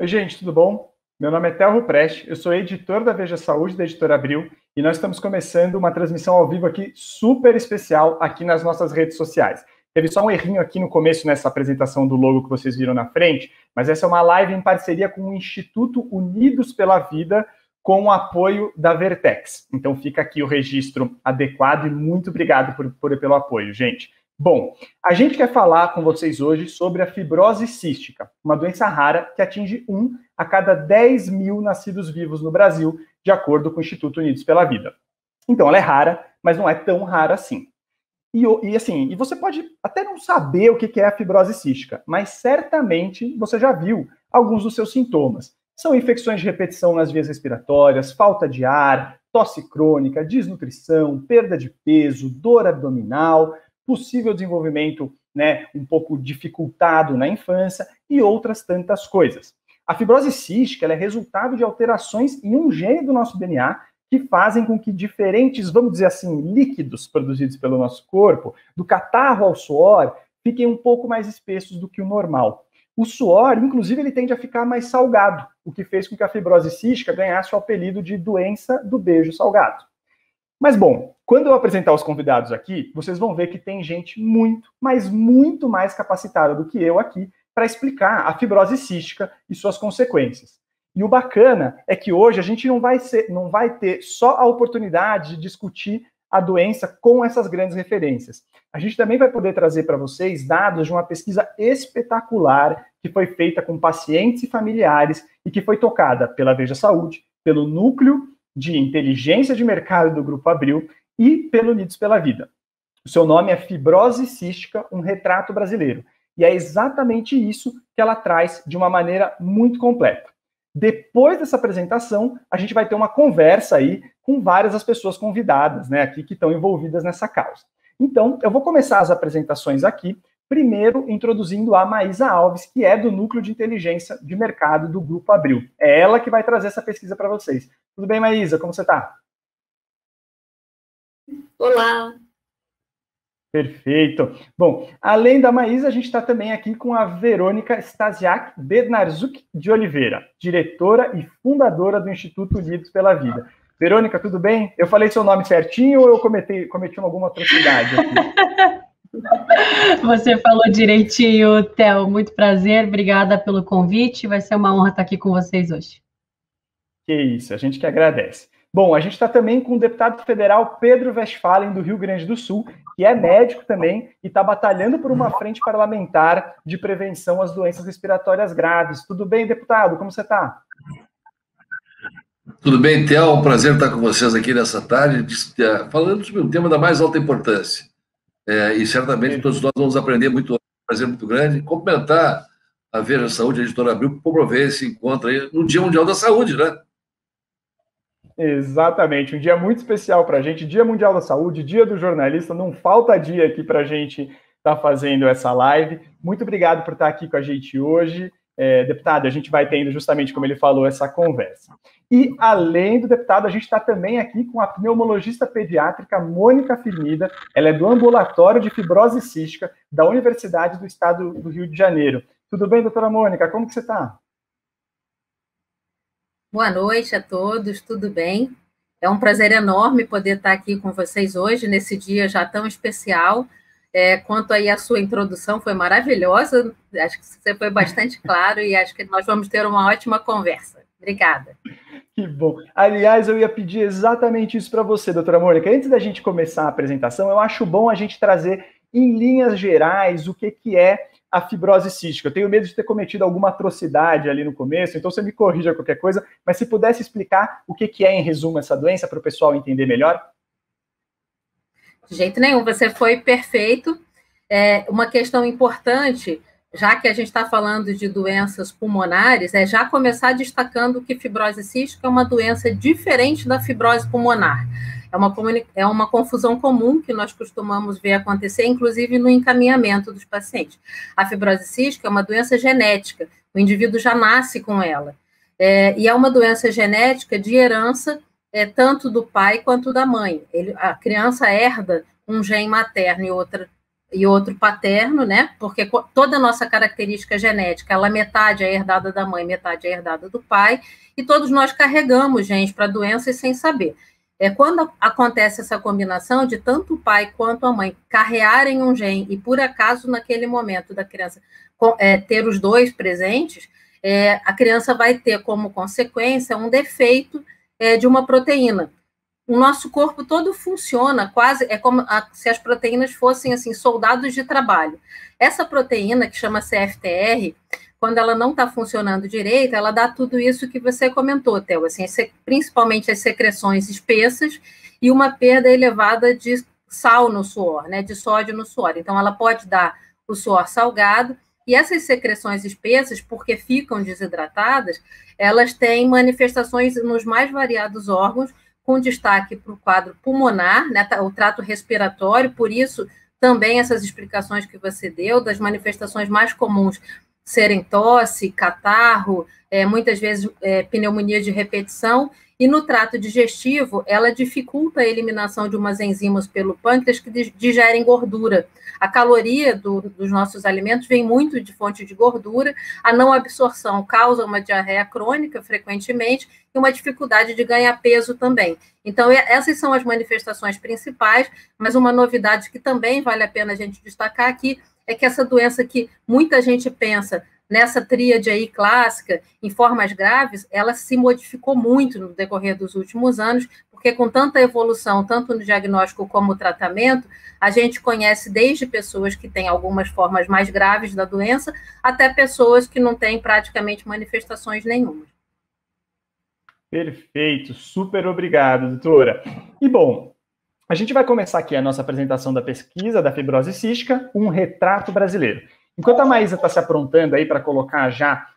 Oi, gente, tudo bom? Meu nome é Telro Preste, eu sou editor da Veja Saúde, da Editora Abril, e nós estamos começando uma transmissão ao vivo aqui super especial aqui nas nossas redes sociais. Teve só um errinho aqui no começo nessa apresentação do logo que vocês viram na frente, mas essa é uma live em parceria com o Instituto Unidos pela Vida, com o apoio da Vertex. Então fica aqui o registro adequado e muito obrigado pelo apoio, gente. Bom, a gente quer falar com vocês hoje sobre a fibrose cística, uma doença rara que atinge 1 a cada 10 mil nascidos vivos no Brasil, de acordo com o Instituto Unidos pela Vida. Então, ela é rara, mas não é tão rara assim. E você pode até não saber o que é a fibrose cística, mas certamente você já viu alguns dos seus sintomas. São infecções de repetição nas vias respiratórias, falta de ar, tosse crônica, desnutrição, perda de peso, dor abdominal, possível desenvolvimento, um pouco dificultado na infância e outras tantas coisas. A fibrose cística ela é resultado de alterações em um gene do nosso DNA que fazem com que diferentes, vamos dizer assim, líquidos produzidos pelo nosso corpo, do catarro ao suor, fiquem um pouco mais espessos do que o normal. O suor, inclusive, ele tende a ficar mais salgado, o que fez com que a fibrose cística ganhasse o apelido de doença do beijo salgado. Mas, bom, quando eu apresentar os convidados aqui, vocês vão ver que tem gente muito, mas muito mais capacitada do que eu aqui para explicar a fibrose cística e suas consequências. E o bacana é que hoje a gente não vai ter só a oportunidade de discutir a doença com essas grandes referências. A gente também vai poder trazer para vocês dados de uma pesquisa espetacular que foi feita com pacientes e familiares e que foi tocada pela Veja Saúde, pelo Núcleo de Inteligência de Mercado do Grupo Abril e pelo Unidos pela Vida. O seu nome é Fibrose Cística, um retrato brasileiro. E é exatamente isso que ela traz de uma maneira muito completa. Depois dessa apresentação, a gente vai ter uma conversa aí com várias das pessoas convidadas, aqui que estão envolvidas nessa causa. Então, eu vou começar as apresentações aqui, primeiro introduzindo a Maísa Alves, que é do Núcleo de Inteligência de Mercado do Grupo Abril. É ela que vai trazer essa pesquisa para vocês. Tudo bem, Maísa? Como você está? Olá! Perfeito. Bom, além da Maísa, a gente está também aqui com a Verônica Stasiak Bednarzuk de Oliveira, diretora e fundadora do Instituto Unidos pela Vida. Verônica, tudo bem? Eu falei seu nome certinho ou eu cometi alguma atrocidade aqui? Você falou direitinho, Theo. Muito prazer, obrigada pelo convite. Vai ser uma honra estar aqui com vocês hoje. Que isso, a gente que agradece. Bom, a gente está também com o deputado federal Pedro Westphalen, do Rio Grande do Sul, que é médico também e está batalhando por uma frente parlamentar de prevenção às doenças respiratórias graves. Tudo bem, deputado? Como você está? Tudo bem, Theo. É um prazer estar com vocês aqui nessa tarde, falando sobre um tema da mais alta importância. E certamente todos nós vamos aprender muito, um prazer muito grande. Cumprimentar a Veja Saúde, a Editora Abril, por promover esse encontro aí no Dia Mundial da Saúde, né? Exatamente, um dia muito especial para a gente, Dia Mundial da Saúde, Dia do Jornalista, não falta dia aqui para a gente estar fazendo essa live. Muito obrigado por estar aqui com a gente hoje. Deputado, a gente vai tendo, justamente como ele falou, essa conversa. E, além do deputado, a gente está também aqui com a pneumologista pediátrica Mônica Firmida, ela é do Ambulatório de Fibrose Cística da Universidade do Estado do Rio de Janeiro. Tudo bem, doutora Mônica? Como que você está? Boa noite a todos, tudo bem? É um prazer enorme poder estar aqui com vocês hoje, nesse dia já tão especial. Quanto aí a sua introdução foi maravilhosa, acho que você foi bastante claro e acho que nós vamos ter uma ótima conversa. Obrigada. Que bom. Aliás, eu ia pedir exatamente isso para você, doutora Mônica. Antes da gente começar a apresentação, eu acho bom a gente trazer, em linhas gerais, o que é a fibrose cística. Eu tenho medo de ter cometido alguma atrocidade ali no começo, então você me corrija qualquer coisa, mas se pudesse explicar o que é, em resumo, essa doença, para o pessoal entender melhor? De jeito nenhum, você foi perfeito. Uma questão importante, já que a gente está falando de doenças pulmonares, é já começar destacando que fibrose cística é uma doença diferente da fibrose pulmonar. É uma confusão comum que nós costumamos ver acontecer, inclusive no encaminhamento dos pacientes. A fibrose cística é uma doença genética, o indivíduo já nasce com ela. E é uma doença genética de herança, tanto do pai quanto da mãe. A criança herda um gene materno e outra e outro paterno, né? Porque toda a nossa característica genética, ela metade é herdada da mãe, metade é herdada do pai, e todos nós carregamos genes para doenças sem saber. Quando acontece essa combinação de tanto o pai quanto a mãe carrearem um gene, e por acaso naquele momento da criança ter os dois presentes, a criança vai ter como consequência um defeito de uma proteína. O nosso corpo todo funciona quase, é como se as proteínas fossem assim, soldados de trabalho. Essa proteína, que chama CFTR, quando ela não está funcionando direito, ela dá tudo isso que você comentou, Theo, assim, principalmente as secreções espessas e uma perda elevada de sal no suor, né, de sódio no suor. Então, ela pode dar o suor salgado, e essas secreções espessas, porque ficam desidratadas, elas têm manifestações nos mais variados órgãos, com destaque para o quadro pulmonar, né, o trato respiratório, por isso também essas explicações que você deu, das manifestações mais comuns serem tosse, catarro, muitas vezes pneumonia de repetição, e no trato digestivo, ela dificulta a eliminação de umas enzimas pelo pâncreas que digerem gordura. A caloria dos nossos alimentos vem muito de fonte de gordura, a não absorção causa uma diarreia crônica, frequentemente, e uma dificuldade de ganhar peso também. Então, essas são as manifestações principais, mas uma novidade que também vale a pena a gente destacar aqui é que essa doença que muita gente pensa nessa tríade aí clássica, em formas graves, ela se modificou muito no decorrer dos últimos anos, porque com tanta evolução, tanto no diagnóstico como no tratamento, a gente conhece desde pessoas que têm algumas formas mais graves da doença, até pessoas que não têm praticamente manifestações nenhuma. Perfeito, super obrigado, doutora. E bom, a gente vai começar aqui a nossa apresentação da pesquisa da fibrose cística, um retrato brasileiro. Enquanto a Maísa está se aprontando aí para colocar já,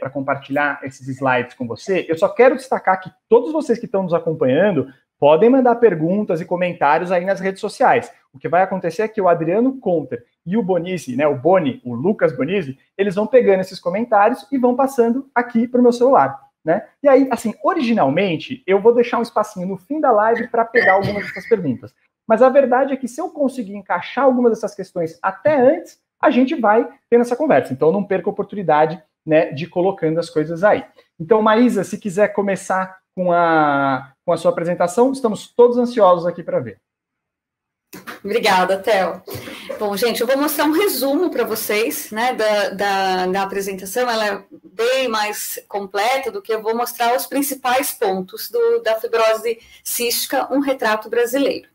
para compartilhar esses slides com você, eu só quero destacar que todos vocês que estão nos acompanhando podem mandar perguntas e comentários aí nas redes sociais. O que vai acontecer é que o Adriano Conter e o Bonizzi, né, o Lucas Bonizzi, eles vão pegando esses comentários e vão passando aqui para o meu celular, né? E aí, assim, originalmente, eu vou deixar um espacinho no fim da live para pegar algumas dessas perguntas. Mas a verdade é que se eu conseguir encaixar algumas dessas questões até antes, a gente vai tendo essa conversa. Então, não perca a oportunidade, né, de ir colocando as coisas aí. Então, Maísa, se quiser começar com a sua apresentação, estamos todos ansiosos aqui para ver. Obrigada, Theo. Bom, gente, eu vou mostrar um resumo para vocês, né, da apresentação. Ela é bem mais completa do que eu vou mostrar os principais pontos da fibrose cística, um retrato brasileiro.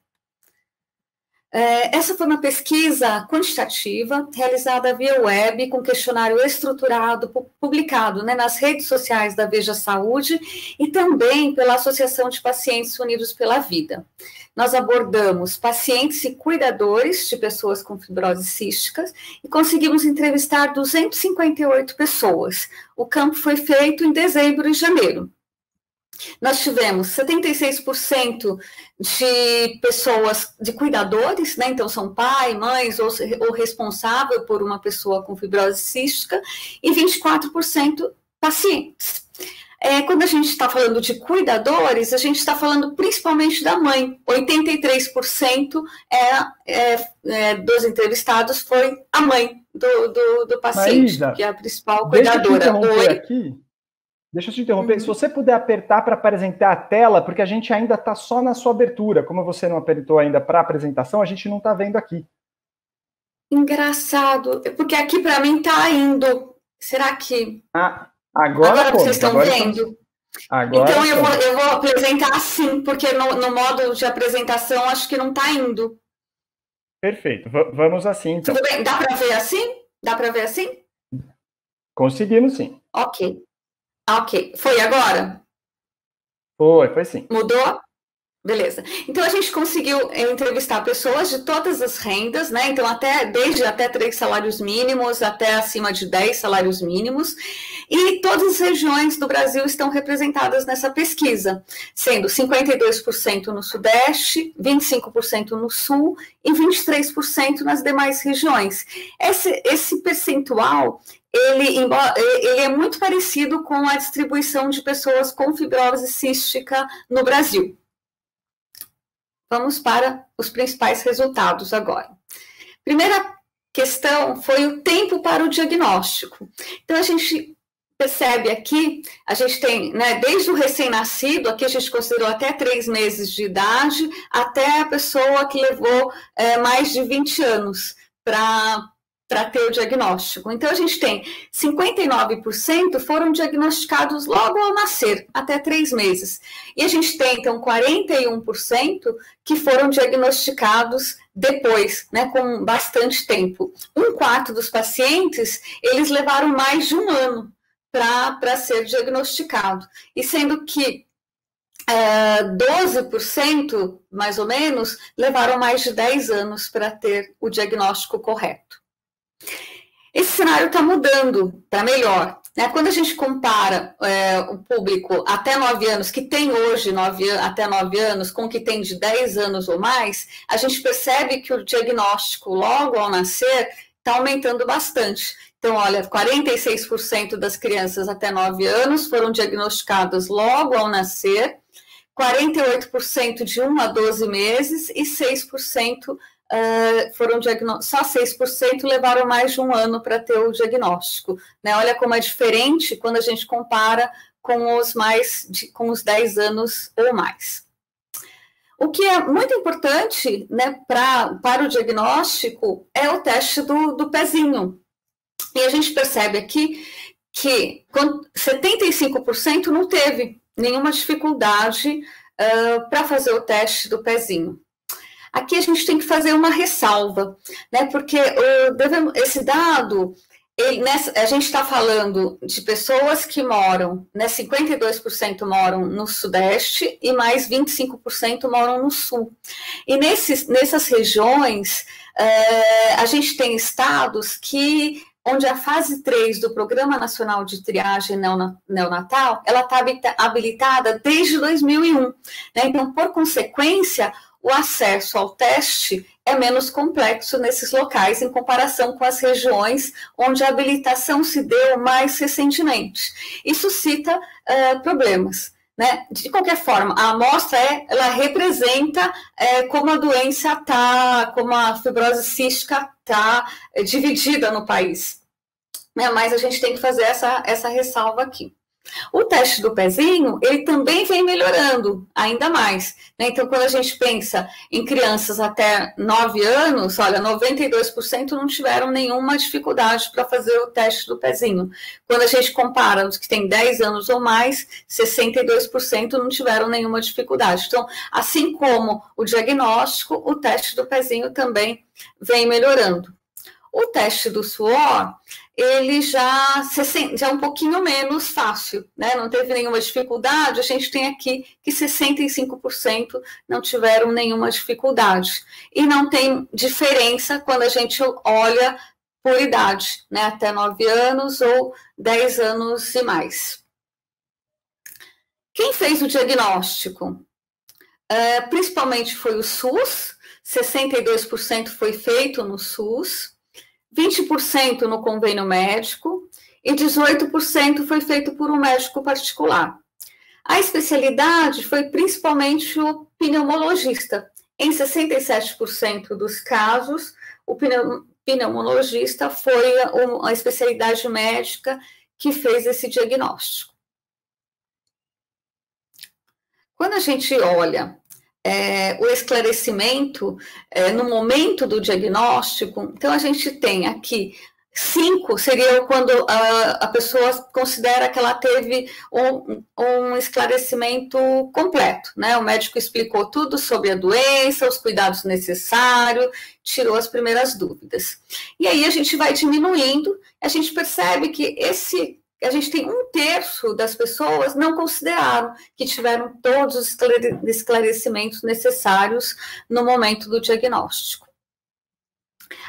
Essa foi uma pesquisa quantitativa realizada via web, com questionário estruturado, publicado, né, nas redes sociais da Veja Saúde e também pela Associação de Pacientes Unidos pela Vida. Nós abordamos pacientes e cuidadores de pessoas com fibrose cística e conseguimos entrevistar 258 pessoas. O campo foi feito em dezembro e janeiro. Nós tivemos 76% de pessoas, de cuidadores, né? Então são pai, mães ou responsável por uma pessoa com fibrose cística, e 24% pacientes. Quando a gente está falando de cuidadores, a gente está falando principalmente da mãe. 83% dos entrevistados foi a mãe do paciente, Maísa, que é a principal cuidadora. Deixa eu te interromper. Se você puder apertar para apresentar a tela, porque a gente ainda está só na sua abertura. Como você não apertou ainda para a apresentação, a gente não está vendo aqui. Engraçado, porque aqui para mim está indo. Será que... Agora vocês estão vendo? Agora então eu vou apresentar assim, porque no modo de apresentação acho que não está indo. Perfeito, vamos assim então. Tudo bem, dá para ver assim? Dá para ver assim? Conseguimos sim. Ok. Foi agora? Foi sim. Mudou? Beleza. Então, a gente conseguiu entrevistar pessoas de todas as rendas, né? Então, desde até 3 salários mínimos, até acima de 10 salários mínimos, e todas as regiões do Brasil estão representadas nessa pesquisa, sendo 52% no Sudeste, 25% no Sul e 23% nas demais regiões. Esse percentual... Ele é muito parecido com a distribuição de pessoas com fibrose cística no Brasil. Vamos para os principais resultados agora. Primeira questão foi o tempo para o diagnóstico. Então, a gente percebe aqui, a gente tem, né, desde o recém-nascido, aqui a gente considerou até 3 meses de idade, até a pessoa que levou mais de 20 anos para ter o diagnóstico. Então, a gente tem 59% foram diagnosticados logo ao nascer, até 3 meses. E a gente tem, então, 41% que foram diagnosticados depois, né, com bastante tempo. 1/4 dos pacientes, eles levaram mais de 1 ano para ser diagnosticado. E sendo que 12%, mais ou menos, levaram mais de 10 anos para ter o diagnóstico correto. Esse cenário está mudando para melhor. Né? Quando a gente compara o público até 9 anos, que tem hoje até 9 anos, com o que tem de 10 anos ou mais, a gente percebe que o diagnóstico logo ao nascer está aumentando bastante. Então, olha, 46% das crianças até 9 anos foram diagnosticadas logo ao nascer, 48% de 1 a 12 meses e 6% foram só 6% levaram mais de 1 ano para ter o diagnóstico. Né? Olha como é diferente quando a gente compara com os 10 anos ou mais. O que é muito importante, né, para o diagnóstico é o teste do pezinho. E a gente percebe aqui que 75% não teve nenhuma dificuldade para fazer o teste do pezinho. Aqui a gente tem que fazer uma ressalva, né, porque esse dado, a gente está falando de pessoas que moram, né, 52% moram no Sudeste e mais 25% moram no Sul. E nessas regiões, a gente tem estados onde a fase 3 do Programa Nacional de Triagem Neonatal, ela está habilitada desde 2001. Né? Então, por consequência, o acesso ao teste é menos complexo nesses locais em comparação com as regiões onde a habilitação se deu mais recentemente. Isso suscita problemas. Né? De qualquer forma, a amostra ela representa como a doença está, como a fibrose cística está dividida no país. Né? Mas a gente tem que fazer essa ressalva aqui. O teste do pezinho, ele também vem melhorando ainda mais. Né? Então, quando a gente pensa em crianças até 9 anos, olha, 92% não tiveram nenhuma dificuldade para fazer o teste do pezinho. Quando a gente compara os que têm 10 anos ou mais, 62% não tiveram nenhuma dificuldade. Então, assim como o diagnóstico, o teste do pezinho também vem melhorando. O teste do suor, ele já é um pouquinho menos fácil, né? Não teve nenhuma dificuldade, a gente tem aqui que 65% não tiveram nenhuma dificuldade. E não tem diferença quando a gente olha por idade, né? Até 9 anos ou 10 anos e mais. Quem fez o diagnóstico? Principalmente foi o SUS, 62% foi feito no SUS, 20% no convênio médico e 18% foi feito por um médico particular. A especialidade foi principalmente o pneumologista. Em 67% dos casos, o pneumologista foi a especialidade médica que fez esse diagnóstico. Quando a gente olha o esclarecimento no momento do diagnóstico, então a gente tem aqui 5 seria quando a pessoa considera que ela teve um esclarecimento completo, né? O médico explicou tudo sobre a doença, os cuidados necessários, tirou as primeiras dúvidas. E aí a gente vai diminuindo, a gente percebe que a gente tem 1/3 das pessoas não consideraram que tiveram todos os esclarecimentos necessários no momento do diagnóstico.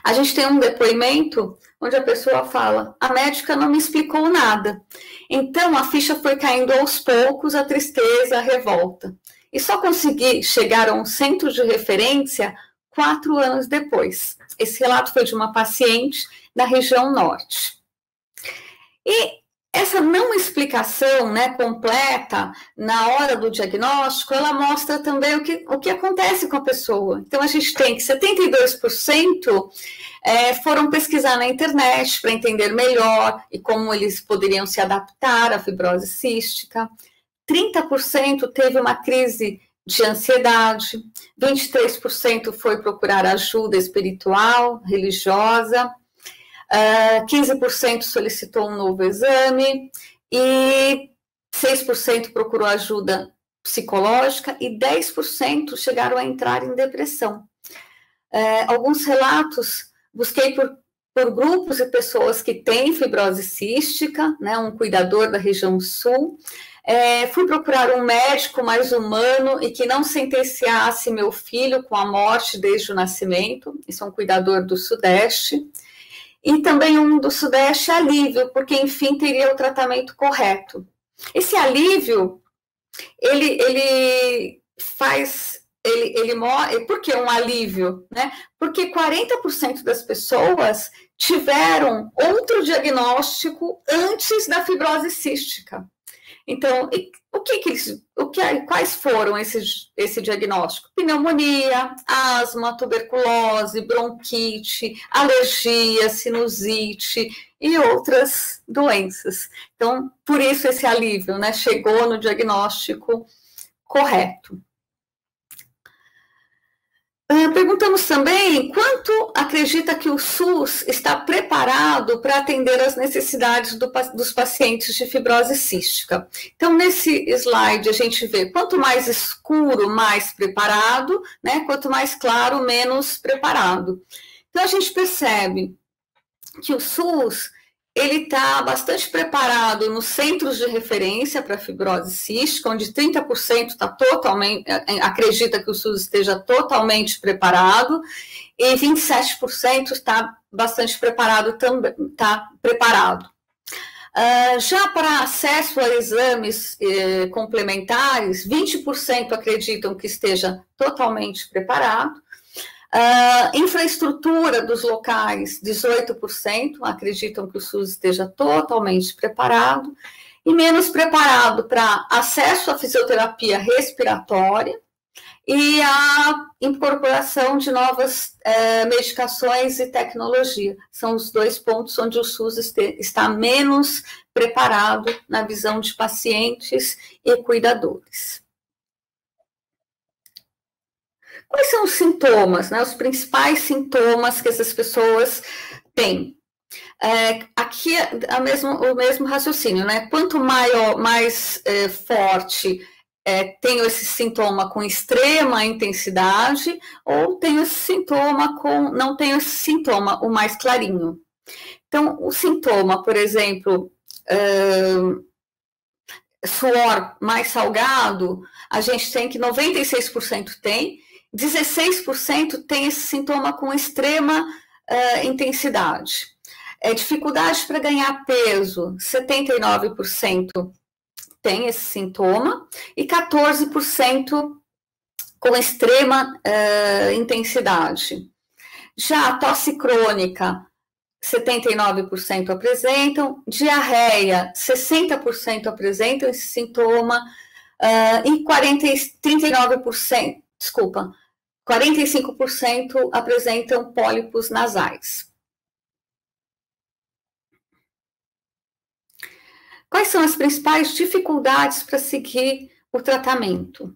A gente tem um depoimento onde a pessoa fala: a médica não me explicou nada. Então, a ficha foi caindo aos poucos, a tristeza, a revolta. E só consegui chegar a um centro de referência 4 anos depois. Esse relato foi de uma paciente da região norte. E essa não explicação explicação, né, completa na hora do diagnóstico, ela mostra também o que acontece com a pessoa. Então, a gente tem que 72% foram pesquisar na internet para entender melhor e como eles poderiam se adaptar à fibrose cística. 30% teve uma crise de ansiedade, 23% foi procurar ajuda espiritual, religiosa, 15% solicitou um novo exame e 6% procurou ajuda psicológica e 10% chegaram a entrar em depressão. Alguns relatos busquei por grupos de pessoas que têm fibrose cística, né, um cuidador da região sul. Fui procurar um médico mais humano e que não sentenciasse meu filho com a morte desde o nascimento. Isso é um cuidador do Sudeste. E também um do Sudeste alívio, porque, enfim, teria o tratamento correto. Esse alívio, ele por que um alívio? Né? Porque 40% das pessoas tiveram outro diagnóstico antes da fibrose cística. Então, quais foram esse diagnóstico? Pneumonia, asma, tuberculose, bronquite, alergia, sinusite e outras doenças. Então, por isso esse alívio, né? Chegou no diagnóstico correto. Perguntamos também quanto acredita que o SUS está preparado para atender as necessidades dos pacientes de fibrose cística. Então, nesse slide, a gente vê quanto mais escuro, mais preparado, né? Quanto mais claro, menos preparado. Então, a gente percebe que o SUS ele está bastante preparado nos centros de referência para fibrose cística, onde 30% acredita que o SUS esteja totalmente preparado, e 27% está bastante preparado também, está preparado. Já para acesso a exames complementares, 20% acreditam que esteja totalmente preparado. Infraestrutura dos locais, 18% acreditam que o SUS esteja totalmente preparado, e menos preparado para acesso à fisioterapia respiratória e a incorporação de novas medicações e tecnologia. São os dois pontos onde o SUS está menos preparado na visão de pacientes e cuidadores. Quais são os sintomas, né, os principais sintomas que essas pessoas têm? Aqui é o mesmo raciocínio, né? Quanto mais forte tenho esse sintoma com extrema intensidade, ou tenho esse sintoma não tenho esse sintoma, o mais clarinho. Então, o sintoma, por exemplo, suor mais salgado, a gente tem que 96% tem, 16% tem esse sintoma com extrema intensidade. Dificuldade para ganhar peso, 79% tem esse sintoma, e 14% com extrema intensidade. Já a tosse crônica, 79% apresentam, diarreia, 60% apresentam esse sintoma, e 45% apresentam pólipos nasais. Quais são as principais dificuldades para seguir o tratamento?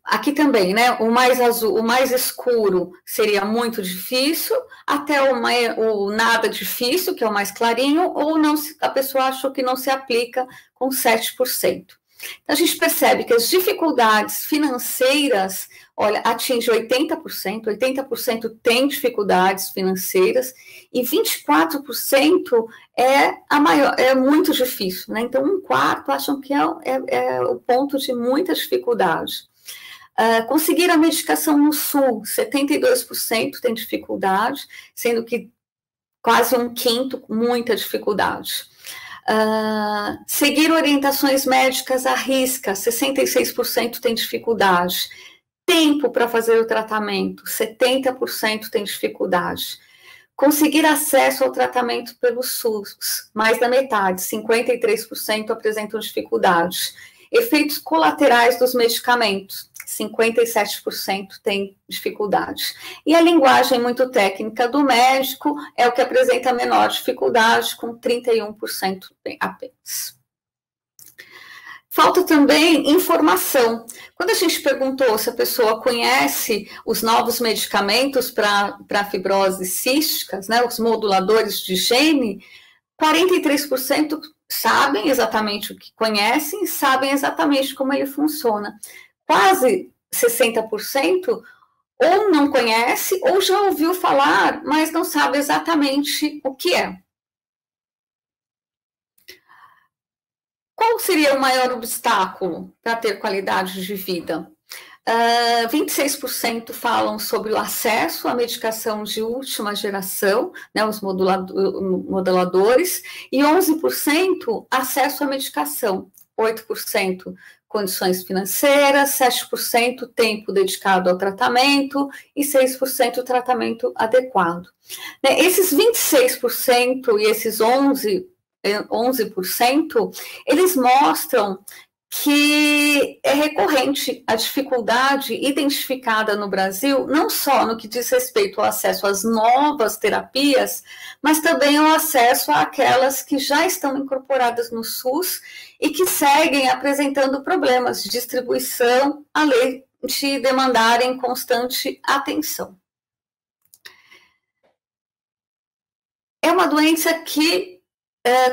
Aqui também, né? O mais azul, o mais escuro seria muito difícil, até o nada difícil, que é o mais clarinho, ou não, a pessoa achou que não se aplica com 7%. Então, a gente percebe que as dificuldades financeiras, olha, atinge 80% tem dificuldades financeiras, e 24% é muito difícil, né? Então, 1/4 acham que é o ponto de muita dificuldade. Conseguir a medicação no Sul, 72% tem dificuldade, sendo que quase 1/5 muita dificuldade. Seguir orientações médicas à risca, 66% tem dificuldade. Tempo para fazer o tratamento, 70% tem dificuldade. conseguir acesso ao tratamento pelo SUS, mais da metade, 53% apresentam dificuldades. Efeitos colaterais dos medicamentos, 57% têm dificuldades. E a linguagem muito técnica do médico é o que apresenta menor dificuldade, com 31% apenas. Falta também informação. Quando a gente perguntou se a pessoa conhece os novos medicamentos para fibrose císticas, né, os moduladores de gene, 43% sabem exatamente o que conhecem e sabem exatamente como ele funciona. Quase 60% ou não conhece ou já ouviu falar, mas não sabe exatamente o que é. Qual seria o maior obstáculo para ter qualidade de vida? 26% falam sobre o acesso à medicação de última geração, né, os moduladores, e 11% acesso à medicação, 8% condições financeiras, 7% tempo dedicado ao tratamento e 6% tratamento adequado. Esses 26% e esses 11%, eles mostram que é recorrente a dificuldade identificada no Brasil, não só no que diz respeito ao acesso às novas terapias, mas também ao acesso àquelas que já estão incorporadas no SUS e que seguem apresentando problemas de distribuição, além de demandarem constante atenção. É uma doença que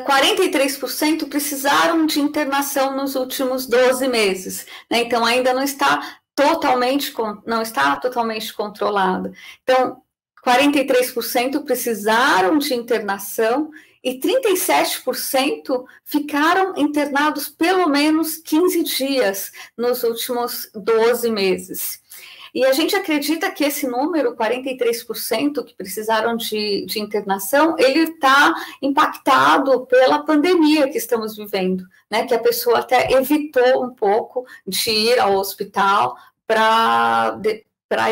43% precisaram de internação nos últimos 12 meses, né? Então ainda não está totalmente controlada. Então, 43% precisaram de internação e 37% ficaram internados pelo menos 15 dias nos últimos 12 meses. E a gente acredita que esse número, 43% que precisaram de internação, ele está impactado pela pandemia que estamos vivendo, né? Que a pessoa até evitou um pouco de ir ao hospital para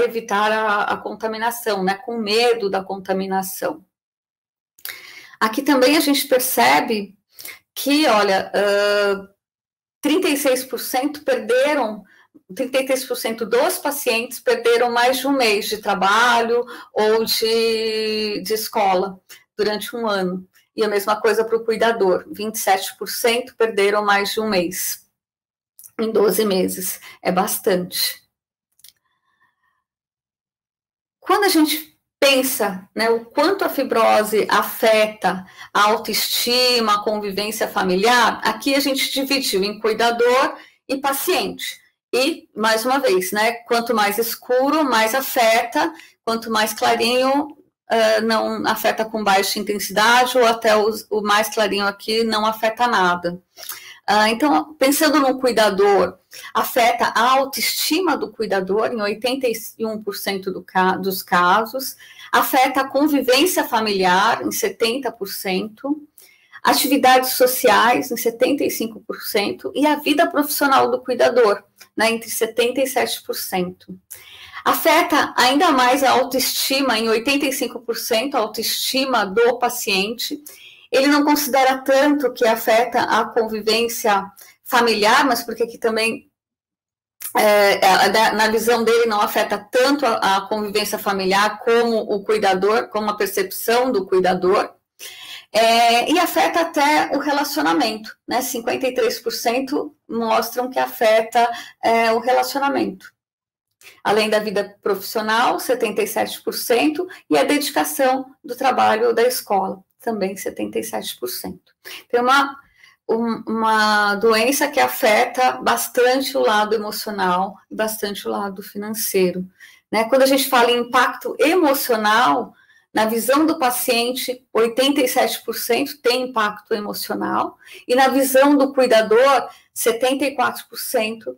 evitar a contaminação, né? Com medo da contaminação. Aqui também a gente percebe que, olha, 36% perderam... 33% dos pacientes perderam mais de um mês de trabalho ou de escola durante um ano. E a mesma coisa para o cuidador, 27% perderam mais de um mês em 12 meses. É bastante. Quando a gente pensa, né, o quanto a fibrose afeta a autoestima, a convivência familiar, aqui a gente dividiu em cuidador e paciente. E, mais uma vez, né, quanto mais escuro, mais afeta, quanto mais clarinho, não afeta com baixa intensidade, ou até o mais clarinho aqui não afeta nada. Então, pensando no cuidador, afeta a autoestima do cuidador, em 81% dos casos, afeta a convivência familiar, em 70%, atividades sociais, em 75%, e a vida profissional do cuidador, né, entre 77%. Afeta ainda mais a autoestima, em 85%, a autoestima do paciente. Ele não considera tanto que afeta a convivência familiar, mas porque aqui também, na visão dele, não afeta tanto a convivência familiar como o cuidador, como a percepção do cuidador. E afeta até o relacionamento, né? 53% mostram que afeta o relacionamento. Além da vida profissional, 77%, e a dedicação do trabalho da escola, também 77%. Tem uma doença que afeta bastante o lado emocional e bastante o lado financeiro, né? Quando a gente fala em impacto emocional, na visão do paciente, 87% tem impacto emocional, e na visão do cuidador, 74%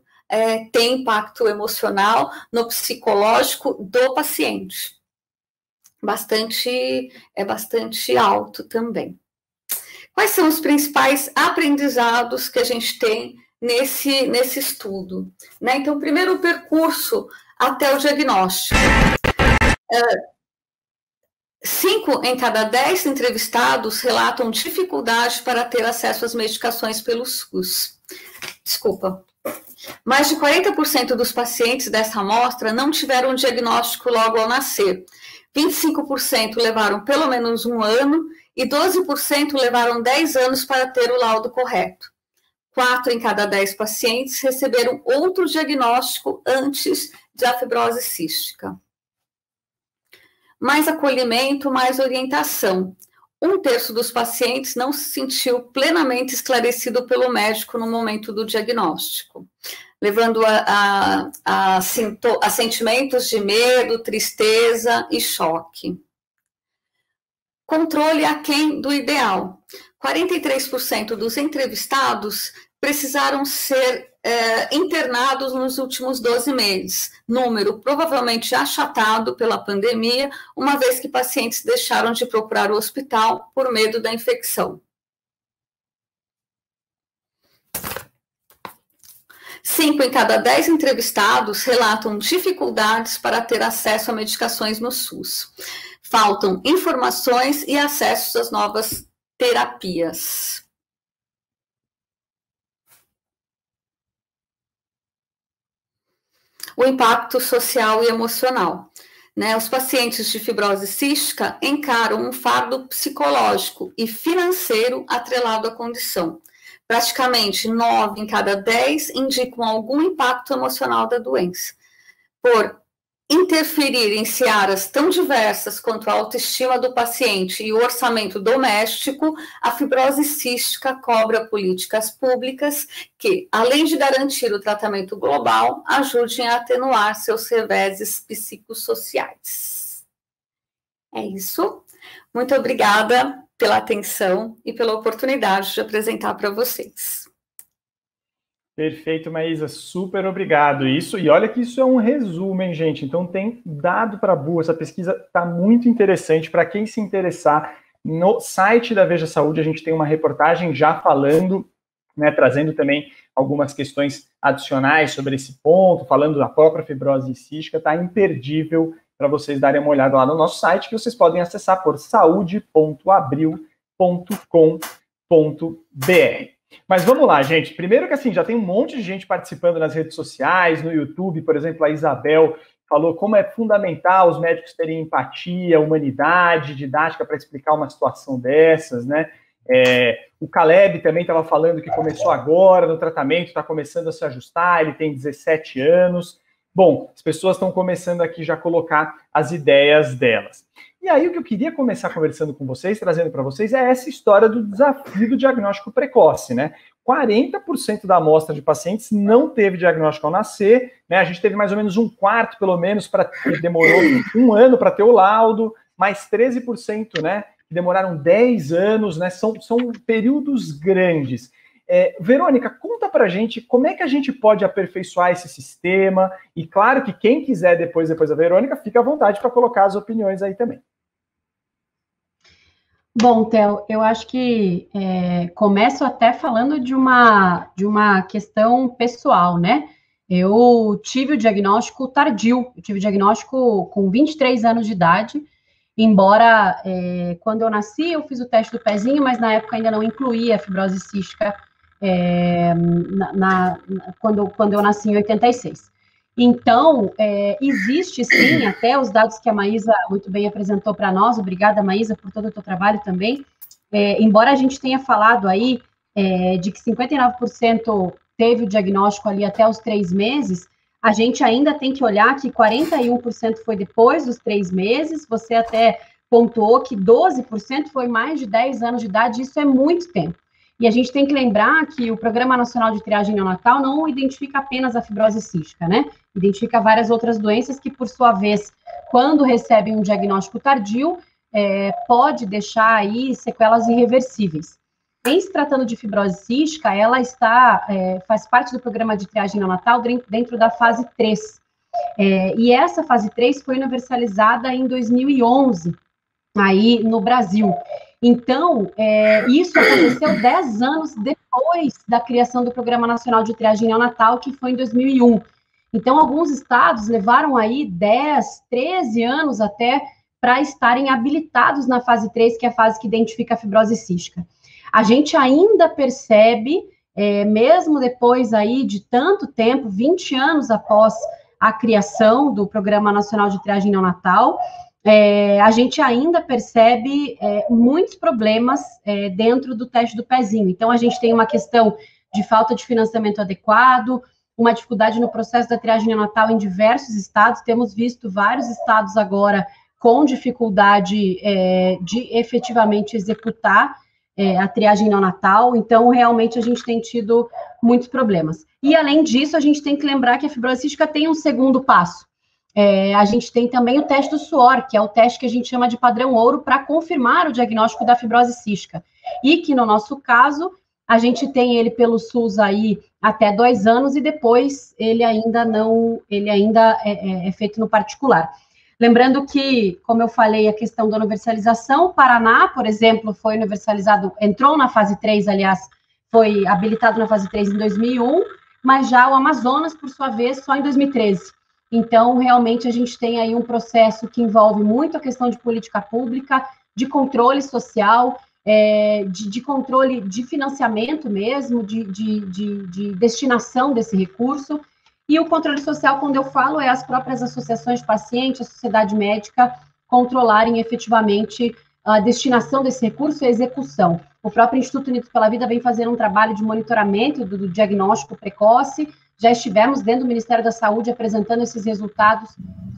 tem impacto emocional no psicológico do paciente. É bastante alto também. Quais são os principais aprendizados que a gente tem nesse estudo? Né? Então, primeiro, o percurso até o diagnóstico. 5 em cada 10 entrevistados relatam dificuldade para ter acesso às medicações pelo SUS. Desculpa. Mais de 40% dos pacientes dessa amostra não tiveram um diagnóstico logo ao nascer. 25% levaram pelo menos 1 ano e 12% levaram 10 anos para ter o laudo correto. 4 em cada 10 pacientes receberam outro diagnóstico antes da fibrose cística. Mais acolhimento, mais orientação. 1/3 dos pacientes não se sentiu plenamente esclarecido pelo médico no momento do diagnóstico, levando a sentimentos de medo, tristeza e choque. Controle aquém do ideal. 43% dos entrevistados precisaram ser internados nos últimos 12 meses, número provavelmente achatado pela pandemia, uma vez que pacientes deixaram de procurar o hospital por medo da infecção. 5 em cada 10 entrevistados relatam dificuldades para ter acesso a medicações no SUS. Faltam informações e acessos às novas terapias. O impacto social e emocional. Os pacientes de fibrose cística encaram um fardo psicológico e financeiro atrelado à condição. Praticamente 9 em cada 10 indicam algum impacto emocional da doença. Por interferir em searas tão diversas quanto a autoestima do paciente e o orçamento doméstico, a fibrose cística cobra políticas públicas que, além de garantir o tratamento global, ajudem a atenuar seus reveses psicossociais. É isso. Muito obrigada pela atenção e pela oportunidade de apresentar para vocês. Perfeito, Maísa, super obrigado. E olha que isso é um resumo, hein, gente? Então tem dado para burro, essa pesquisa está muito interessante. Para quem se interessar, no site da Veja Saúde a gente tem uma reportagem já falando, trazendo também algumas questões adicionais sobre esse ponto, falando da própria fibrose cística. Está imperdível para vocês darem uma olhada lá no nosso site, que vocês podem acessar por saude.abril.com.br. Mas vamos lá, gente. Primeiro que assim, já tem um monte de gente participando nas redes sociais, no YouTube, por exemplo, a Isabel falou como é fundamental os médicos terem empatia, humanidade, didática para explicar uma situação dessas, né? O Caleb também estava falando que começou agora no tratamento, está começando a se ajustar, ele tem 17 anos. Bom, as pessoas estão começando aqui já a colocar as ideias delas. E aí o que eu queria começar conversando com vocês, trazendo para vocês, é essa história do desafio do diagnóstico precoce, né? 40% da amostra de pacientes não teve diagnóstico ao nascer, né? A gente teve mais ou menos 1/4, pelo menos, que demorou 1 ano para ter o laudo, mais 13%, né? Que demoraram 10 anos, né? São períodos grandes. Verônica, conta pra gente como é que a gente pode aperfeiçoar esse sistema, e claro que quem quiser depois da Verônica, fica à vontade para colocar as opiniões aí também. Bom, Theo, eu acho que começo até falando de uma questão pessoal, né? Eu tive o diagnóstico tardio, eu tive o diagnóstico com 23 anos de idade, embora quando eu nasci eu fiz o teste do pezinho, mas na época ainda não incluía a fibrose cística quando eu nasci em 86. Então, existe sim, até os dados que a Maísa muito bem apresentou para nós, obrigada, Maísa, por todo o teu trabalho também, embora a gente tenha falado aí de que 59% teve o diagnóstico ali até os 3 meses, a gente ainda tem que olhar que 41% foi depois dos 3 meses, você até pontuou que 12% foi mais de 10 anos de idade, isso é muito tempo. E a gente tem que lembrar que o Programa Nacional de Triagem Neonatal não identifica apenas a fibrose cística, né? Identifica várias outras doenças que, por sua vez, quando recebem um diagnóstico tardio, pode deixar aí sequelas irreversíveis. Em se tratando de fibrose cística, ela faz parte do Programa de Triagem Neonatal dentro da fase 3. E essa fase 3 foi universalizada em 2011, aí no Brasil. Então, isso aconteceu 10 anos depois da criação do Programa Nacional de Triagem Neonatal, que foi em 2001. Então, alguns estados levaram aí 10, 13 anos até para estarem habilitados na fase 3, que é a fase que identifica a fibrose cística. A gente ainda percebe, mesmo depois aí de tanto tempo, 20 anos após a criação do Programa Nacional de Triagem Neonatal, a gente ainda percebe muitos problemas dentro do teste do pezinho. Então, a gente tem uma questão de falta de financiamento adequado, uma dificuldade no processo da triagem neonatal em diversos estados. Temos visto vários estados agora com dificuldade de efetivamente executar a triagem neonatal. Então, realmente, a gente tem tido muitos problemas. E, além disso, a gente tem que lembrar que a fibrose cística tem um segundo passo. A gente tem também o teste do suor, que é o teste que a gente chama de padrão ouro para confirmar o diagnóstico da fibrose cística. E que, no nosso caso, a gente tem ele pelo SUS aí até 2 anos e depois ele ainda é feito no particular. Lembrando que, como eu falei, a questão da universalização, o Paraná, por exemplo, foi universalizado, entrou na fase 3, aliás, foi habilitado na fase 3 em 2001, mas já o Amazonas, por sua vez, só em 2013. Então, realmente, a gente tem aí um processo que envolve muito a questão de política pública, de controle social, de controle de financiamento mesmo, de destinação desse recurso. E o controle social, quando eu falo, é as próprias associações de pacientes, a sociedade médica, controlarem efetivamente a destinação desse recurso e a execução. O próprio Instituto Unidos pela Vida vem fazendo um trabalho de monitoramento do diagnóstico precoce. Já estivemos dentro do Ministério da Saúde apresentando esses resultados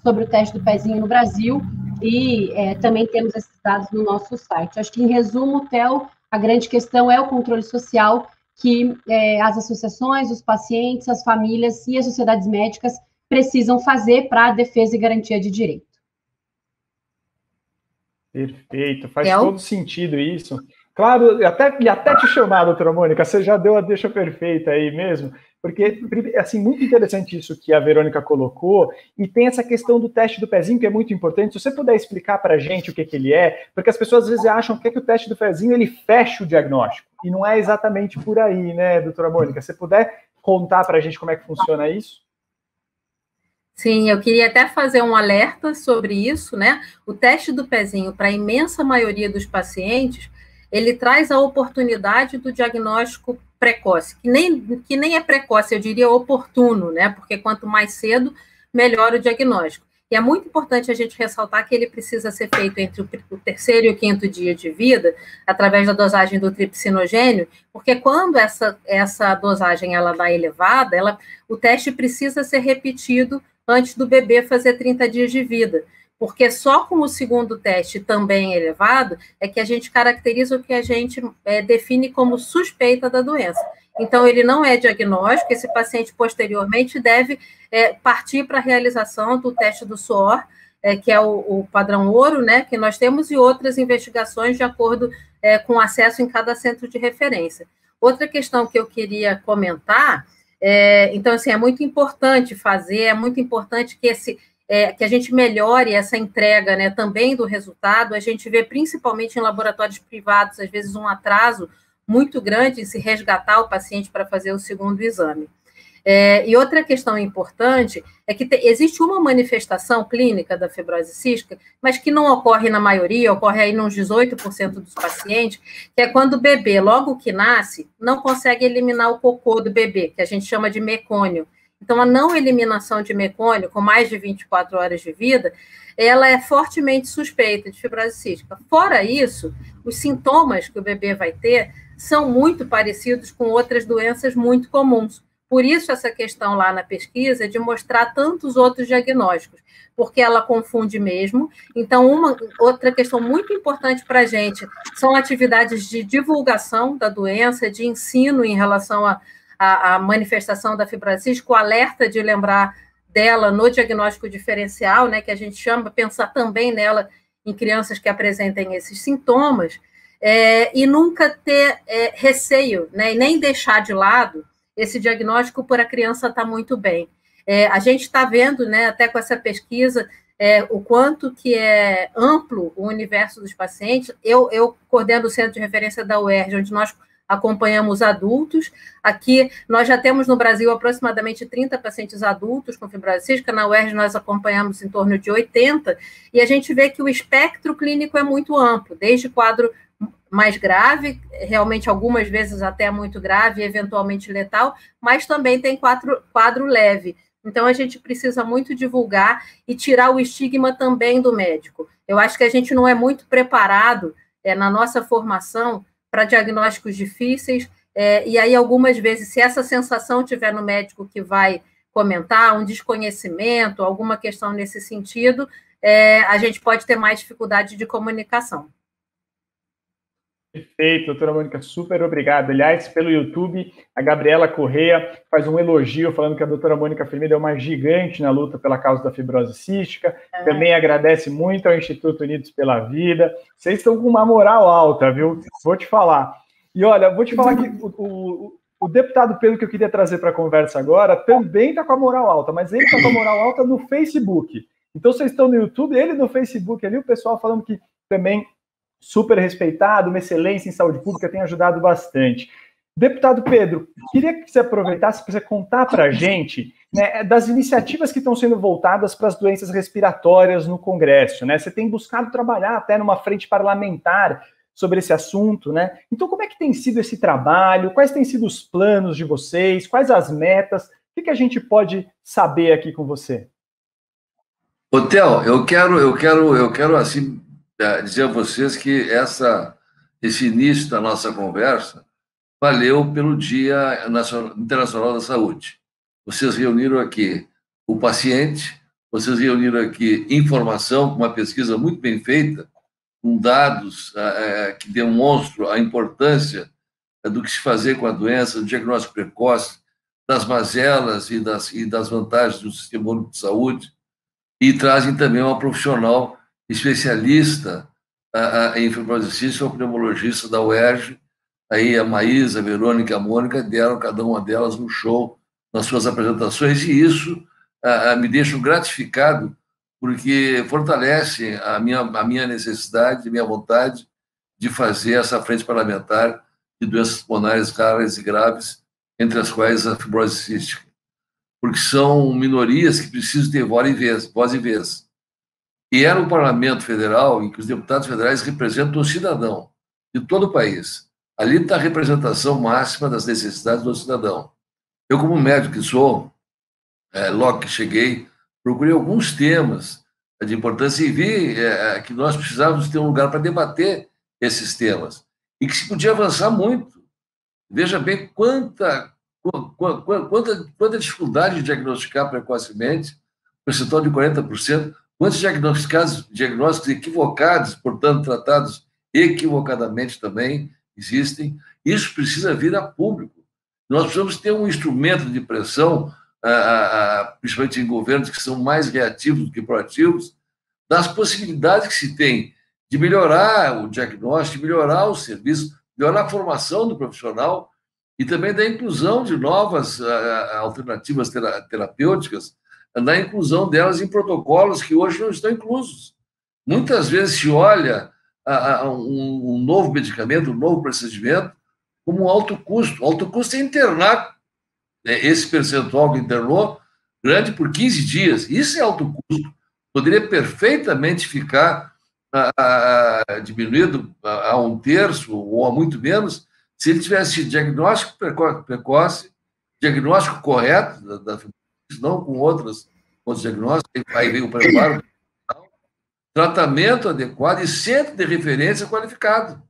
sobre o teste do pezinho no Brasil e também temos esses dados no nosso site. Acho que, em resumo, Theo, a grande questão é o controle social que as associações, os pacientes, as famílias e as sociedades médicas precisam fazer para a defesa e garantia de direito. Perfeito, faz todo sentido isso. Claro, e até te chamar, doutora Mônica, você já deu a deixa perfeita aí mesmo, porque, assim, muito interessante isso que a Verônica colocou, e tem essa questão do teste do pezinho, que é muito importante. Se você puder explicar para a gente o que ele é, porque as pessoas às vezes acham que o teste do pezinho, ele fecha o diagnóstico, e não é exatamente por aí, né, doutora Mônica? Se você puder contar para a gente como é que funciona isso? Sim, eu queria até fazer um alerta sobre isso, né? O teste do pezinho, para a imensa maioria dos pacientes, ele traz a oportunidade do diagnóstico precoce, que nem é precoce, eu diria oportuno, né? Porque quanto mais cedo, melhor o diagnóstico. E é muito importante a gente ressaltar que ele precisa ser feito entre o 3º e o 5º dia de vida, através da dosagem do tripsinogênio, porque quando essa dosagem ela dá elevada, o teste precisa ser repetido antes do bebê fazer 30 dias de vida. Porque só com o segundo teste também elevado é que a gente caracteriza o que a gente define como suspeita da doença. Então, ele não é diagnóstico, esse paciente posteriormente deve partir para a realização do teste do suor, que é o padrão ouro, né, que nós temos, e outras investigações de acordo com acesso em cada centro de referência. Outra questão que eu queria comentar, então, assim, é muito importante fazer, é muito importante que que a gente melhore essa entrega, né, também do resultado. A gente vê, principalmente em laboratórios privados, às vezes um atraso muito grande em se resgatar o paciente para fazer o segundo exame. E outra questão importante é que existe uma manifestação clínica da fibrose cística, mas que não ocorre na maioria, ocorre aí nos 18% dos pacientes, que é quando o bebê, logo que nasce, não consegue eliminar o cocô do bebê, que a gente chama de mecônio. Então, a não eliminação de mecônio, com mais de 24 horas de vida, ela é fortemente suspeita de fibrose cística. Fora isso, os sintomas que o bebê vai ter são muito parecidos com outras doenças muito comuns. Por isso, essa questão lá na pesquisa de mostrar tantos outros diagnósticos, porque ela confunde mesmo. Então, outra questão muito importante para a gente são atividades de divulgação da doença, de ensino em relação a manifestação da fibrose cística, o alerta de lembrar dela no diagnóstico diferencial, né, que a gente chama, pensar também nela em crianças que apresentem esses sintomas, e nunca ter receio, né, e nem deixar de lado esse diagnóstico por a criança estar muito bem. A gente está vendo, né, até com essa pesquisa, o quanto que é amplo o universo dos pacientes. Eu coordeno o centro de referência da UERJ, onde nós acompanhamos adultos. Aqui, nós já temos no Brasil aproximadamente 30 pacientes adultos com fibrose cística, na UERJ nós acompanhamos em torno de 80, e a gente vê que o espectro clínico é muito amplo, desde quadro mais grave, realmente algumas vezes até muito grave, eventualmente letal, mas também tem quadro leve. Então, a gente precisa muito divulgar e tirar o estigma também do médico. Eu acho que a gente não é muito preparado na nossa formação para diagnósticos difíceis, e aí, algumas vezes, se essa sensação tiver no médico que vai comentar, um desconhecimento, alguma questão nesse sentido, a gente pode ter mais dificuldade de comunicação. Perfeito, doutora Mônica, super obrigado. Aliás, pelo YouTube, a Gabriela Correia faz um elogio falando que a doutora Mônica Firmino é uma gigante na luta pela causa da fibrose cística. Também agradece muito ao Instituto Unidos pela Vida. Vocês estão com uma moral alta, viu? Vou te falar. E olha, vou te falar que o deputado Pedro, que eu queria trazer para a conversa agora, também está com a moral alta, mas ele está com a moral alta no Facebook. Então, vocês estão no YouTube, ele no Facebook ali, o pessoal falando que também super respeitado, uma excelência em saúde pública, tem ajudado bastante. Deputado Pedro, queria que você aproveitasse para você contar para a gente, né, das iniciativas que estão sendo voltadas para as doenças respiratórias no Congresso, né? Você tem buscado trabalhar até numa frente parlamentar sobre esse assunto, né? Então, como é que tem sido esse trabalho? Quais têm sido os planos de vocês? Quais as metas? O que a gente pode saber aqui com você? Ô, Theo, eu quero assim, dizer a vocês que esse início da nossa conversa valeu pelo Dia Internacional da Saúde. Vocês reuniram aqui o paciente, vocês reuniram aqui informação, uma pesquisa muito bem feita, com dados que demonstram a importância do que se fazer com a doença, do diagnóstico precoce, das mazelas e das vantagens do Sistema Único de Saúde, e trazem também uma profissional especialista em fibrose cística, uma pneumologista da UERJ, aí a Maísa, a Verônica e a Mônica deram cada uma delas um show nas suas apresentações, e isso me deixa gratificado, porque fortalece a minha necessidade, a minha vontade de fazer essa frente parlamentar de doenças pulmonares raras e graves, entre as quais a fibrose cística, porque são minorias que precisam ter voz e vez. E era o Parlamento Federal em que os deputados federais representam o cidadão de todo o país. Ali está a representação máxima das necessidades do cidadão. Eu, como médico que sou, logo que cheguei, procurei alguns temas de importância e vi que nós precisávamos ter um lugar para debater esses temas e que se podia avançar muito. Veja bem quanta dificuldade de diagnosticar precocemente, percentual de 40%, quantos diagnósticos equivocados, portanto, tratados equivocadamente também existem. Isso precisa vir a público. Nós precisamos ter um instrumento de pressão, principalmente em governos que são mais reativos do que proativos, das possibilidades que se tem de melhorar o diagnóstico, de melhorar o serviço, melhorar a formação do profissional e também da inclusão de novas alternativas terapêuticas, na inclusão delas em protocolos que hoje não estão inclusos. Muitas vezes se olha um novo medicamento, um novo procedimento, como um alto custo. O alto custo é internar esse percentual que internou grande por 15 dias. Isso é alto custo. Poderia perfeitamente ficar diminuído a um terço ou a muito menos se ele tivesse diagnóstico precoce, diagnóstico correto da fibrose, não com outros diagnósticos, aí vem o preparo, tratamento adequado e centro de referência qualificado.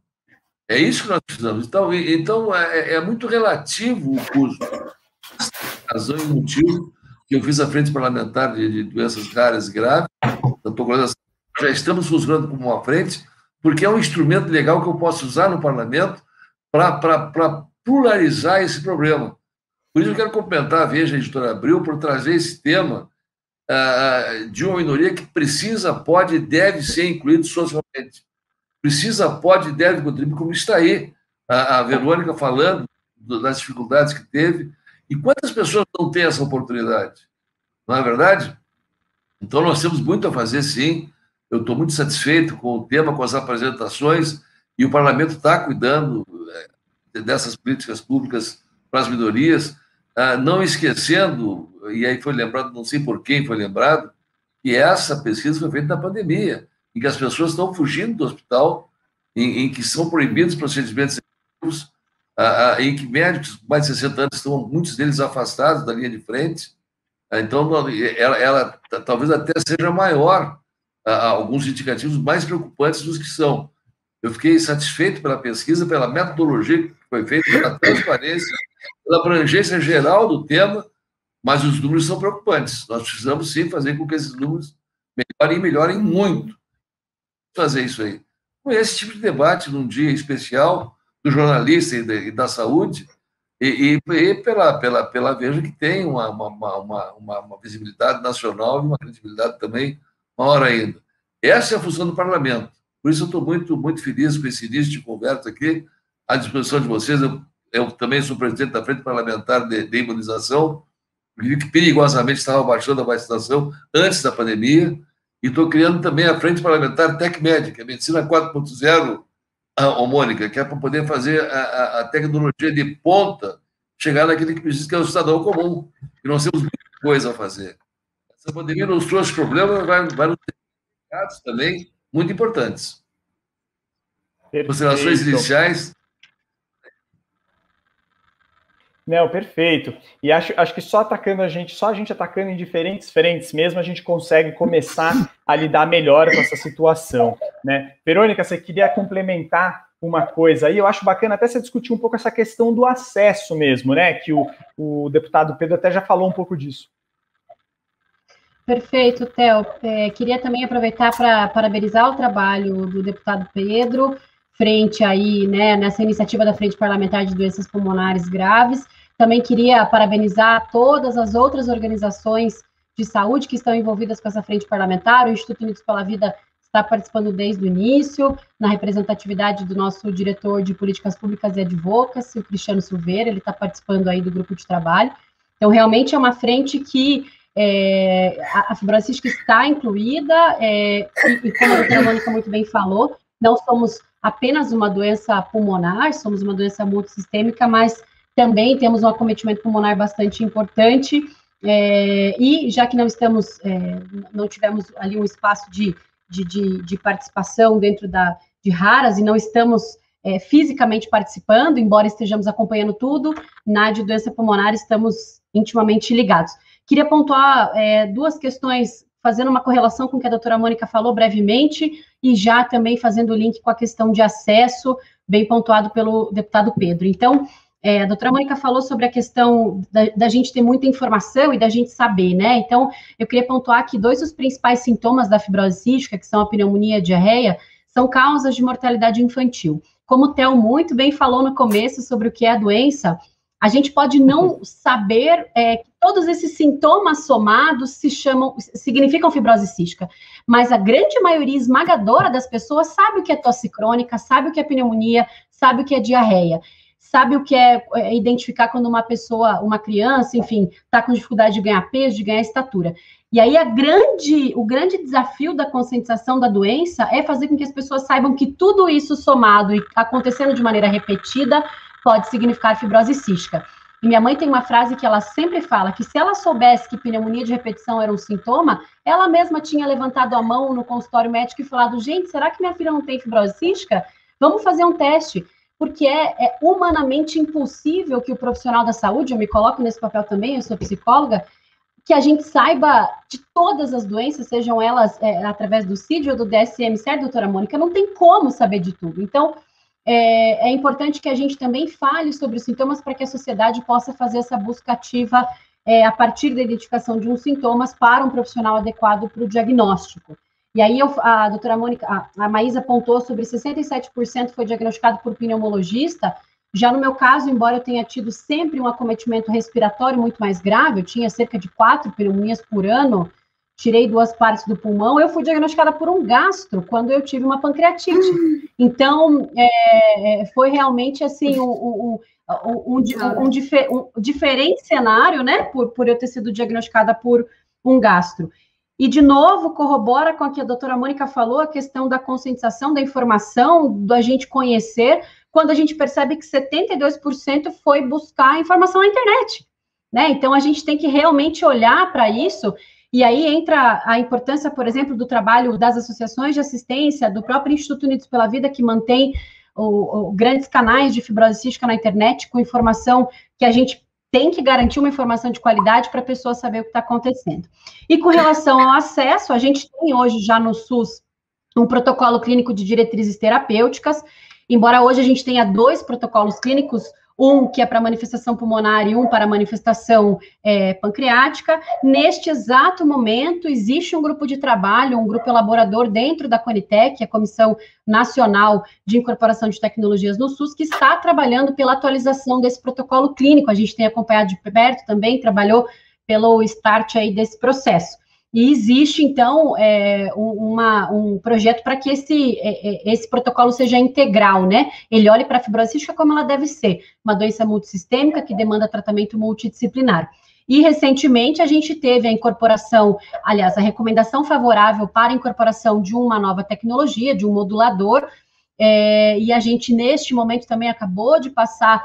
É isso que nós precisamos. Então é muito relativo o custo. Razão e motivo que eu fiz a frente parlamentar de doenças raras e graves, já estamos funcionando como uma frente, porque é um instrumento legal que eu posso usar no parlamento para pluralizar esse problema. Por isso eu quero cumprimentar a Veja, a editora Abril, por trazer esse tema de uma minoria que precisa, pode e deve ser incluído socialmente. Precisa, pode e deve contribuir, como está aí a Verônica falando das dificuldades que teve. E quantas pessoas não têm essa oportunidade? Não é verdade? Então, nós temos muito a fazer, sim. Eu estou muito satisfeito com o tema, com as apresentações, e o Parlamento está cuidando dessas políticas públicas para as minorias, não esquecendo, e aí foi lembrado, não sei por quem foi lembrado, que essa pesquisa foi feita na pandemia, em que as pessoas estão fugindo do hospital, em que são proibidos procedimentos eletivos, em que médicos com mais de 60 anos estão, muitos deles, afastados da linha de frente. Então, ela talvez até seja maior, alguns indicativos mais preocupantes dos que são. Eu fiquei satisfeito pela pesquisa, pela metodologia que foi feita, pela transparência, pela abrangência geral do tema, mas os números são preocupantes. Nós precisamos, sim, fazer com que esses números melhorem muito. Fazer isso aí. Com esse tipo de debate, num dia especial do jornalista e da saúde, e pela Veja, que tem uma visibilidade nacional e uma credibilidade também maior ainda. Essa é a função do parlamento. Por isso eu estou muito, muito feliz com esse início de conversa aqui, à disposição de vocês. Eu também sou presidente da Frente Parlamentar de Imunização, vi que perigosamente estava baixando a vacinação antes da pandemia, e estou criando também a Frente Parlamentar TecMed, a Medicina 4.0, Mônica, que é para poder fazer a tecnologia de ponta chegar naquele que precisa, que é o cidadão comum, e nós temos muita coisa a fazer. Essa pandemia nos trouxe problemas, vai nos ter recados também muito importantes. Perfeito. Considerações iniciais. Não, perfeito. E acho que só a gente atacando em diferentes frentes mesmo, a gente consegue começar a lidar melhor com essa situação, né? Verônica, você queria complementar uma coisa aí? Eu acho bacana até você discutir um pouco essa questão do acesso mesmo, né? Que o deputado Pedro até já falou um pouco disso. Perfeito, Theo. Queria também aproveitar para parabenizar o trabalho do deputado Pedro, frente aí, né, nessa iniciativa da Frente Parlamentar de Doenças Pulmonares Graves. Também queria parabenizar todas as outras organizações de saúde que estão envolvidas com essa frente parlamentar. O Instituto Unidos pela Vida está participando desde o início, na representatividade do nosso diretor de Políticas Públicas e Advocacy, o Cristiano Silveira, ele está participando aí do grupo de trabalho. Então, realmente é uma frente que a fibrose cística está incluída, e como a doutora Mônica muito bem falou, não somos apenas uma doença pulmonar, somos uma doença multissistêmica, mas também temos um acometimento pulmonar bastante importante, e já que não tivemos ali um espaço de participação dentro de raras, e não estamos fisicamente participando, embora estejamos acompanhando tudo, na de doença pulmonar estamos intimamente ligados. Queria pontuar duas questões, fazendo uma correlação com o que a doutora Mônica falou brevemente, e já também fazendo o link com a questão de acesso, bem pontuado pelo deputado Pedro. Então, a doutora Mônica falou sobre a questão da gente ter muita informação e da gente saber, né? Então, eu queria pontuar que dois dos principais sintomas da fibrose cística, que são a pneumonia e a diarreia, são causas de mortalidade infantil. Como o Theo muito bem falou no começo sobre o que é a doença, a gente pode não saber que todos esses sintomas somados significam fibrose cística, mas a grande maioria esmagadora das pessoas sabe o que é tosse crônica, sabe o que é pneumonia, sabe o que é diarreia, sabe o que é identificar quando uma criança, enfim, está com dificuldade de ganhar peso, de ganhar estatura. E aí o grande desafio da conscientização da doença é fazer com que as pessoas saibam que tudo isso somado e acontecendo de maneira repetida pode significar fibrose cística. E minha mãe tem uma frase que ela sempre fala, que se ela soubesse que pneumonia de repetição era um sintoma, ela mesma tinha levantado a mão no consultório médico e falado, gente, será que minha filha não tem fibrose cística? Vamos fazer um teste, porque é humanamente impossível que o profissional da saúde, eu me coloco nesse papel também, eu sou psicóloga, que a gente saiba de todas as doenças, sejam elas através do CID ou do DSM, certo, doutora Mônica? Não tem como saber de tudo. Então, é importante que a gente também fale sobre os sintomas para que a sociedade possa fazer essa busca ativa a partir da identificação de uns sintomas para um profissional adequado para o diagnóstico. E aí a doutora Mônica, a Maísa apontou sobre 67% foi diagnosticado por pneumologista. Já no meu caso, embora eu tenha tido sempre um acometimento respiratório muito mais grave, eu tinha cerca de 4 pneumonias por ano, tirei 2 partes do pulmão, eu fui diagnosticada por um gastro quando eu tive uma pancreatite. Então, foi realmente, assim, um diferente cenário, né, por eu ter sido diagnosticada por um gastro. E, de novo, corrobora com o que a doutora Mônica falou, a questão da conscientização, da informação, da gente conhecer quando a gente percebe que 72% foi buscar informação na internet, né? Então, a gente tem que realmente olhar para isso, e aí entra a importância, por exemplo, do trabalho das associações de assistência, do próprio Instituto Unidos pela Vida, que mantém grandes canais de fibrose cística na internet, com informação que a gente tem que garantir uma informação de qualidade para a pessoa saber o que está acontecendo. E com relação ao acesso, a gente tem hoje já no SUS um protocolo clínico de diretrizes terapêuticas, embora hoje a gente tenha 2 protocolos clínicos, um que é para manifestação pulmonar e um para manifestação pancreática. Neste exato momento, existe um grupo de trabalho, um grupo elaborador dentro da Conitec, a Comissão Nacional de Incorporação de Tecnologias no SUS, que está trabalhando pela atualização desse protocolo clínico. A gente tem acompanhado de perto também, trabalhou pelo start aí desse processo. E existe, então, um projeto para que esse protocolo seja integral, né? Ele olhe para a fibrose cística como ela deve ser, uma doença multissistêmica que demanda tratamento multidisciplinar. E, recentemente, a gente teve a incorporação, aliás, a recomendação favorável para a incorporação de uma nova tecnologia, de um modulador, e a gente, neste momento, também acabou de passar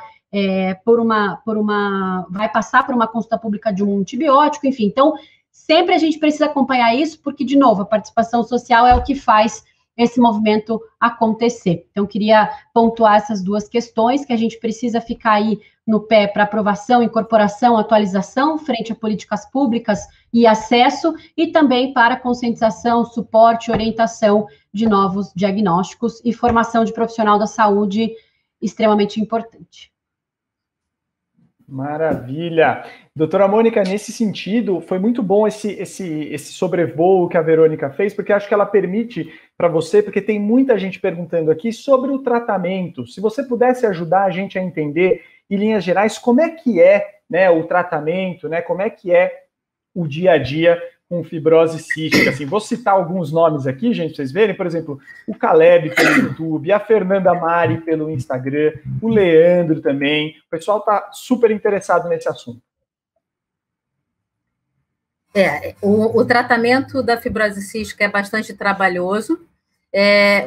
vai passar por uma consulta pública de um antibiótico, enfim. Então, sempre a gente precisa acompanhar isso, porque, de novo, a participação social é o que faz esse movimento acontecer. Então, queria pontuar essas 2 questões, que a gente precisa ficar aí no pé para aprovação, incorporação, atualização, frente a políticas públicas e acesso, e também para conscientização, suporte, orientação de novos diagnósticos e formação de profissional da saúde, extremamente importante. Maravilha. Doutora Mônica, nesse sentido, foi muito bom esse sobrevoo que a Verônica fez, porque acho que ela permite para você, porque tem muita gente perguntando aqui sobre o tratamento. Se você pudesse ajudar a gente a entender, em linhas gerais, como é que é, né, o tratamento, né, como é que é o dia a dia com fibrose cística. Assim, vou citar alguns nomes aqui, gente, pra vocês verem. Por exemplo, o Caleb pelo YouTube, a Fernanda Mari pelo Instagram, o Leandro também. O pessoal está super interessado nesse assunto. O tratamento da fibrose cística é bastante trabalhoso.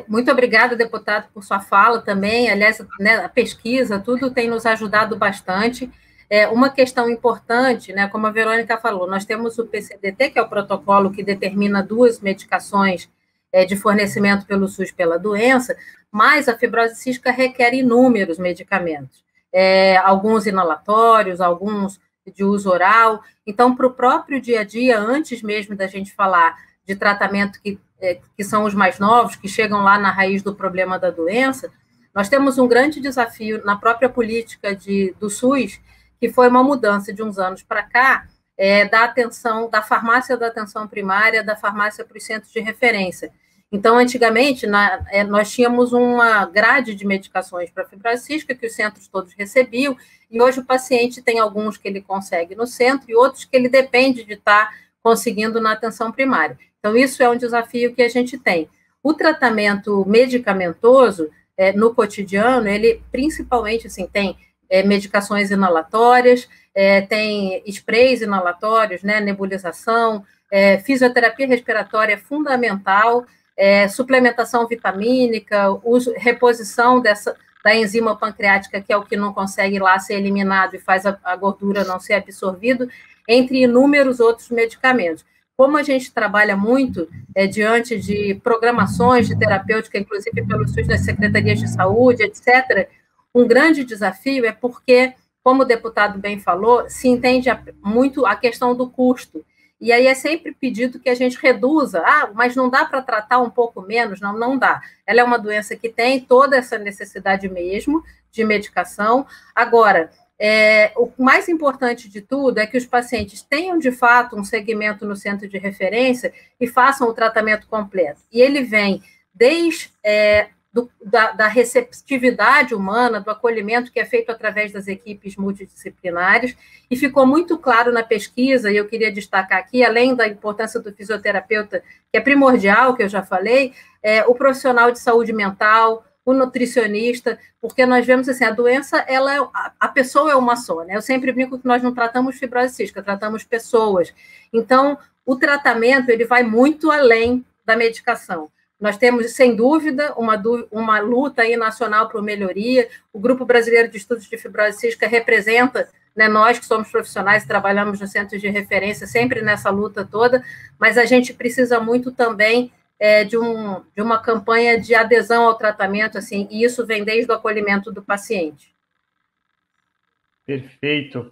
Muito obrigada, deputado, por sua fala também. Aliás, né, a pesquisa, tudo tem nos ajudado bastante. Uma questão importante, né, como a Verônica falou, nós temos o PCDT, que é o protocolo que determina 2 medicações de fornecimento pelo SUS pela doença, mas a fibrose cística requer inúmeros medicamentos, alguns inalatórios, alguns de uso oral. Então, para o próprio dia a dia, antes mesmo da gente falar de tratamento que são os mais novos, que chegam lá na raiz do problema da doença, nós temos um grande desafio na própria política do SUS, que foi uma mudança de uns anos para cá, da farmácia da atenção primária, da farmácia para os centros de referência. Então, antigamente, nós tínhamos uma grade de medicações para fibrose cística que os centros todos recebiam, e hoje o paciente tem alguns que ele consegue no centro e outros que ele depende de estar conseguindo na atenção primária. Então, isso é um desafio que a gente tem. O tratamento medicamentoso, no cotidiano, ele principalmente, assim, tem medicações inalatórias, tem sprays inalatórios, né, nebulização, fisioterapia respiratória é fundamental, suplementação vitamínica, reposição da enzima pancreática, que é o que não consegue lá ser eliminado e faz a gordura não ser absorvida, entre inúmeros outros medicamentos. Como a gente trabalha muito diante de programações de terapêutica, inclusive pelo SUS das secretarias de saúde, etc., um grande desafio é porque, como o deputado bem falou, se entende muito a questão do custo. E aí é sempre pedido que a gente reduza. Mas não dá para tratar um pouco menos? Não, não dá. Ela é uma doença que tem toda essa necessidade mesmo de medicação. Agora, o mais importante de tudo é que os pacientes tenham, de fato, um segmento no centro de referência e façam o tratamento completo. E ele vem desde da receptividade humana, do acolhimento que é feito através das equipes multidisciplinares, e ficou muito claro na pesquisa, e eu queria destacar aqui, além da importância do fisioterapeuta, que é primordial, que eu já falei, o profissional de saúde mental, o nutricionista, porque nós vemos assim, a doença, a pessoa é uma só, né? Eu sempre brinco que nós não tratamos fibrose cística, tratamos pessoas. Então, o tratamento, ele vai muito além da medicação. Nós temos, sem dúvida, uma luta aí nacional por melhoria. O Grupo Brasileiro de Estudos de Fibrose Cística representa, né, nós que somos profissionais e trabalhamos nos centros de referência, sempre nessa luta toda, mas a gente precisa muito também de uma campanha de adesão ao tratamento, assim, e isso vem desde o acolhimento do paciente. Perfeito.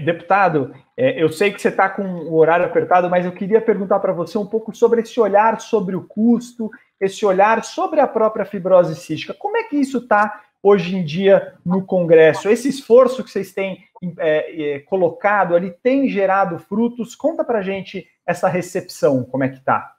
Deputado, eu sei que você está com o horário apertado, mas eu queria perguntar para você um pouco sobre esse olhar sobre o custo, esse olhar sobre a própria fibrose cística. Como é que isso está hoje em dia no Congresso? Esse esforço que vocês têm colocado ali tem gerado frutos? Conta para a gente essa recepção, como é que está?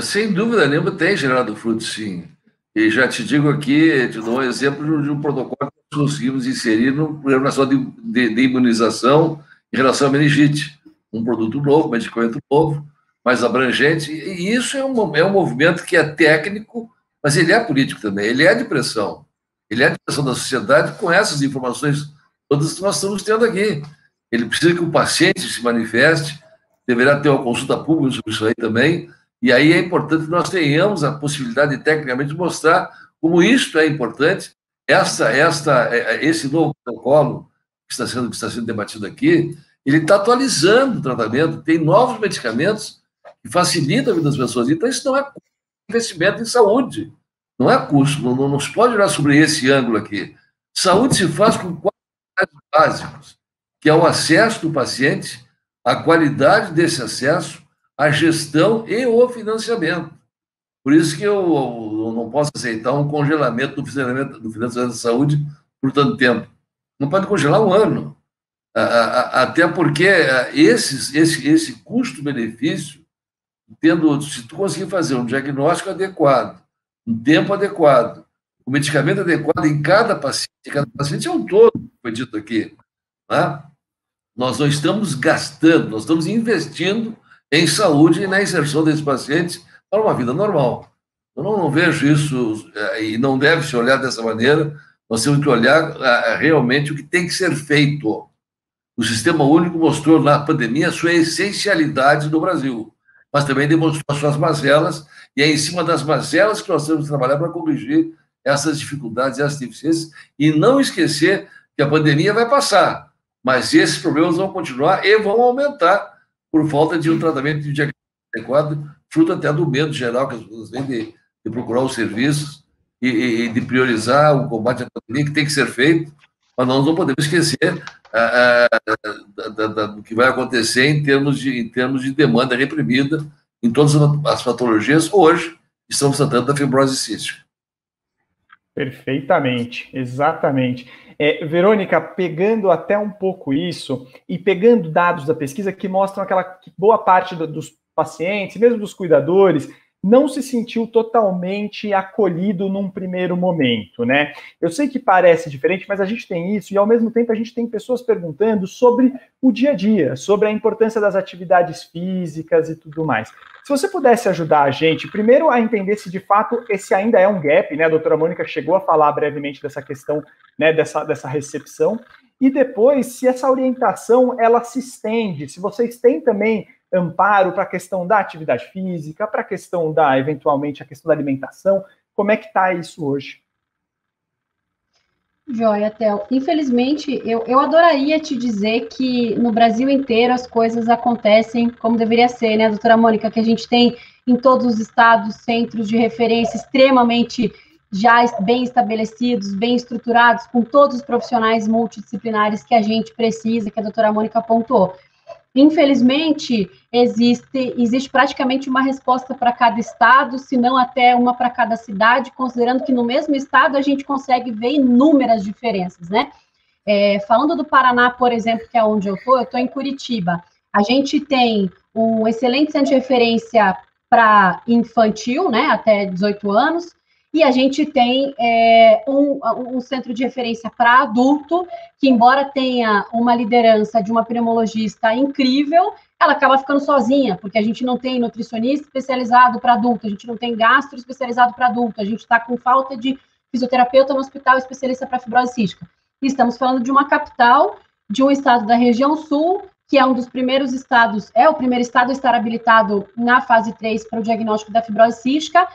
Sem dúvida nenhuma tem gerado frutos, sim. E já te digo aqui, te dou um exemplo de um protocolo que nós conseguimos inserir no Programa Nacional de Imunização em relação à meningite. Um produto novo, medicamento novo, mais abrangente. E isso é um movimento que é técnico, mas ele é político também. Ele é de pressão. Ele é de pressão da sociedade com essas informações todas que nós estamos tendo aqui. Ele precisa que o paciente se manifeste, deverá ter uma consulta pública sobre isso aí também. E aí é importante que nós tenhamos a possibilidade de, tecnicamente, mostrar como isso é importante. Esse novo protocolo que está sendo debatido aqui, ele está atualizando o tratamento, tem novos medicamentos que facilitam a vida das pessoas. Então, isso não é investimento em saúde, não é custo, não se pode olhar sobre esse ângulo aqui. Saúde se faz com 4 básicos, que é o acesso do paciente, a qualidade desse acesso, a gestão e o financiamento. Por isso que eu não posso aceitar um congelamento do financiamento da saúde por tanto tempo. Não pode congelar um ano. Até porque esse custo-benefício, se tu conseguir fazer um diagnóstico adequado, um tempo adequado, um medicamento adequado em cada paciente é um todo, foi dito aqui, né? Nós não estamos gastando, nós estamos investindo em saúde e na inserção desses pacientes para uma vida normal. Eu não vejo isso, e não deve se olhar dessa maneira. Nós temos que olhar realmente o que tem que ser feito. O Sistema Único mostrou na pandemia a sua essencialidade no Brasil, mas também demonstrou as suas mazelas, e é em cima das mazelas que nós temos que trabalhar para corrigir essas dificuldades, essas deficiências, e não esquecer que a pandemia vai passar, mas esses problemas vão continuar e vão aumentar por falta de um tratamento de diagnóstico adequado, fruto até do medo geral que as pessoas têm de procurar os serviços e de priorizar o combate à pandemia, que tem que ser feito, mas nós não podemos esquecer do que vai acontecer em termos de demanda reprimida em todas as patologias. Hoje, estamos tratando da fibrose cística. Perfeitamente, exatamente. Verônica, pegando até um pouco isso e pegando dados da pesquisa que mostram que boa parte dos pacientes, mesmo dos cuidadores, não se sentiu totalmente acolhido num primeiro momento, né? Eu sei que parece diferente, mas a gente tem isso, e ao mesmo tempo a gente tem pessoas perguntando sobre o dia a dia, sobre a importância das atividades físicas e tudo mais. Se você pudesse ajudar a gente, primeiro a entender se de fato esse ainda é um gap, né? A doutora Mônica chegou a falar brevemente dessa questão, né, dessa recepção, e depois se essa orientação ela se estende, se vocês têm também amparo para a questão da atividade física, para a questão eventualmente, a questão da alimentação. Como é que está isso hoje? Joia, Théo. Infelizmente, eu adoraria te dizer que no Brasil inteiro as coisas acontecem como deveria ser, né, doutora Mônica, que a gente tem em todos os estados centros de referência extremamente já bem estabelecidos, bem estruturados, com todos os profissionais multidisciplinares que a gente precisa, que a doutora Mônica apontou. Infelizmente, existe praticamente uma resposta para cada estado, se não até uma para cada cidade, considerando que no mesmo estado a gente consegue ver inúmeras diferenças, né? Falando do Paraná, por exemplo, que é onde eu estou em Curitiba. A gente tem um excelente centro de referência para infantil, né, até 18 anos, e a gente tem um centro de referência para adulto, que embora tenha uma liderança de uma pneumologista incrível, ela acaba ficando sozinha, porque a gente não tem nutricionista especializado para adulto, a gente não tem gastro especializado para adulto, a gente está com falta de fisioterapeuta no hospital especialista para fibrose cística. E estamos falando de uma capital, de um estado da região sul, que é um dos primeiros estados, é o primeiro estado a estar habilitado na fase 3 para o diagnóstico da fibrose cística,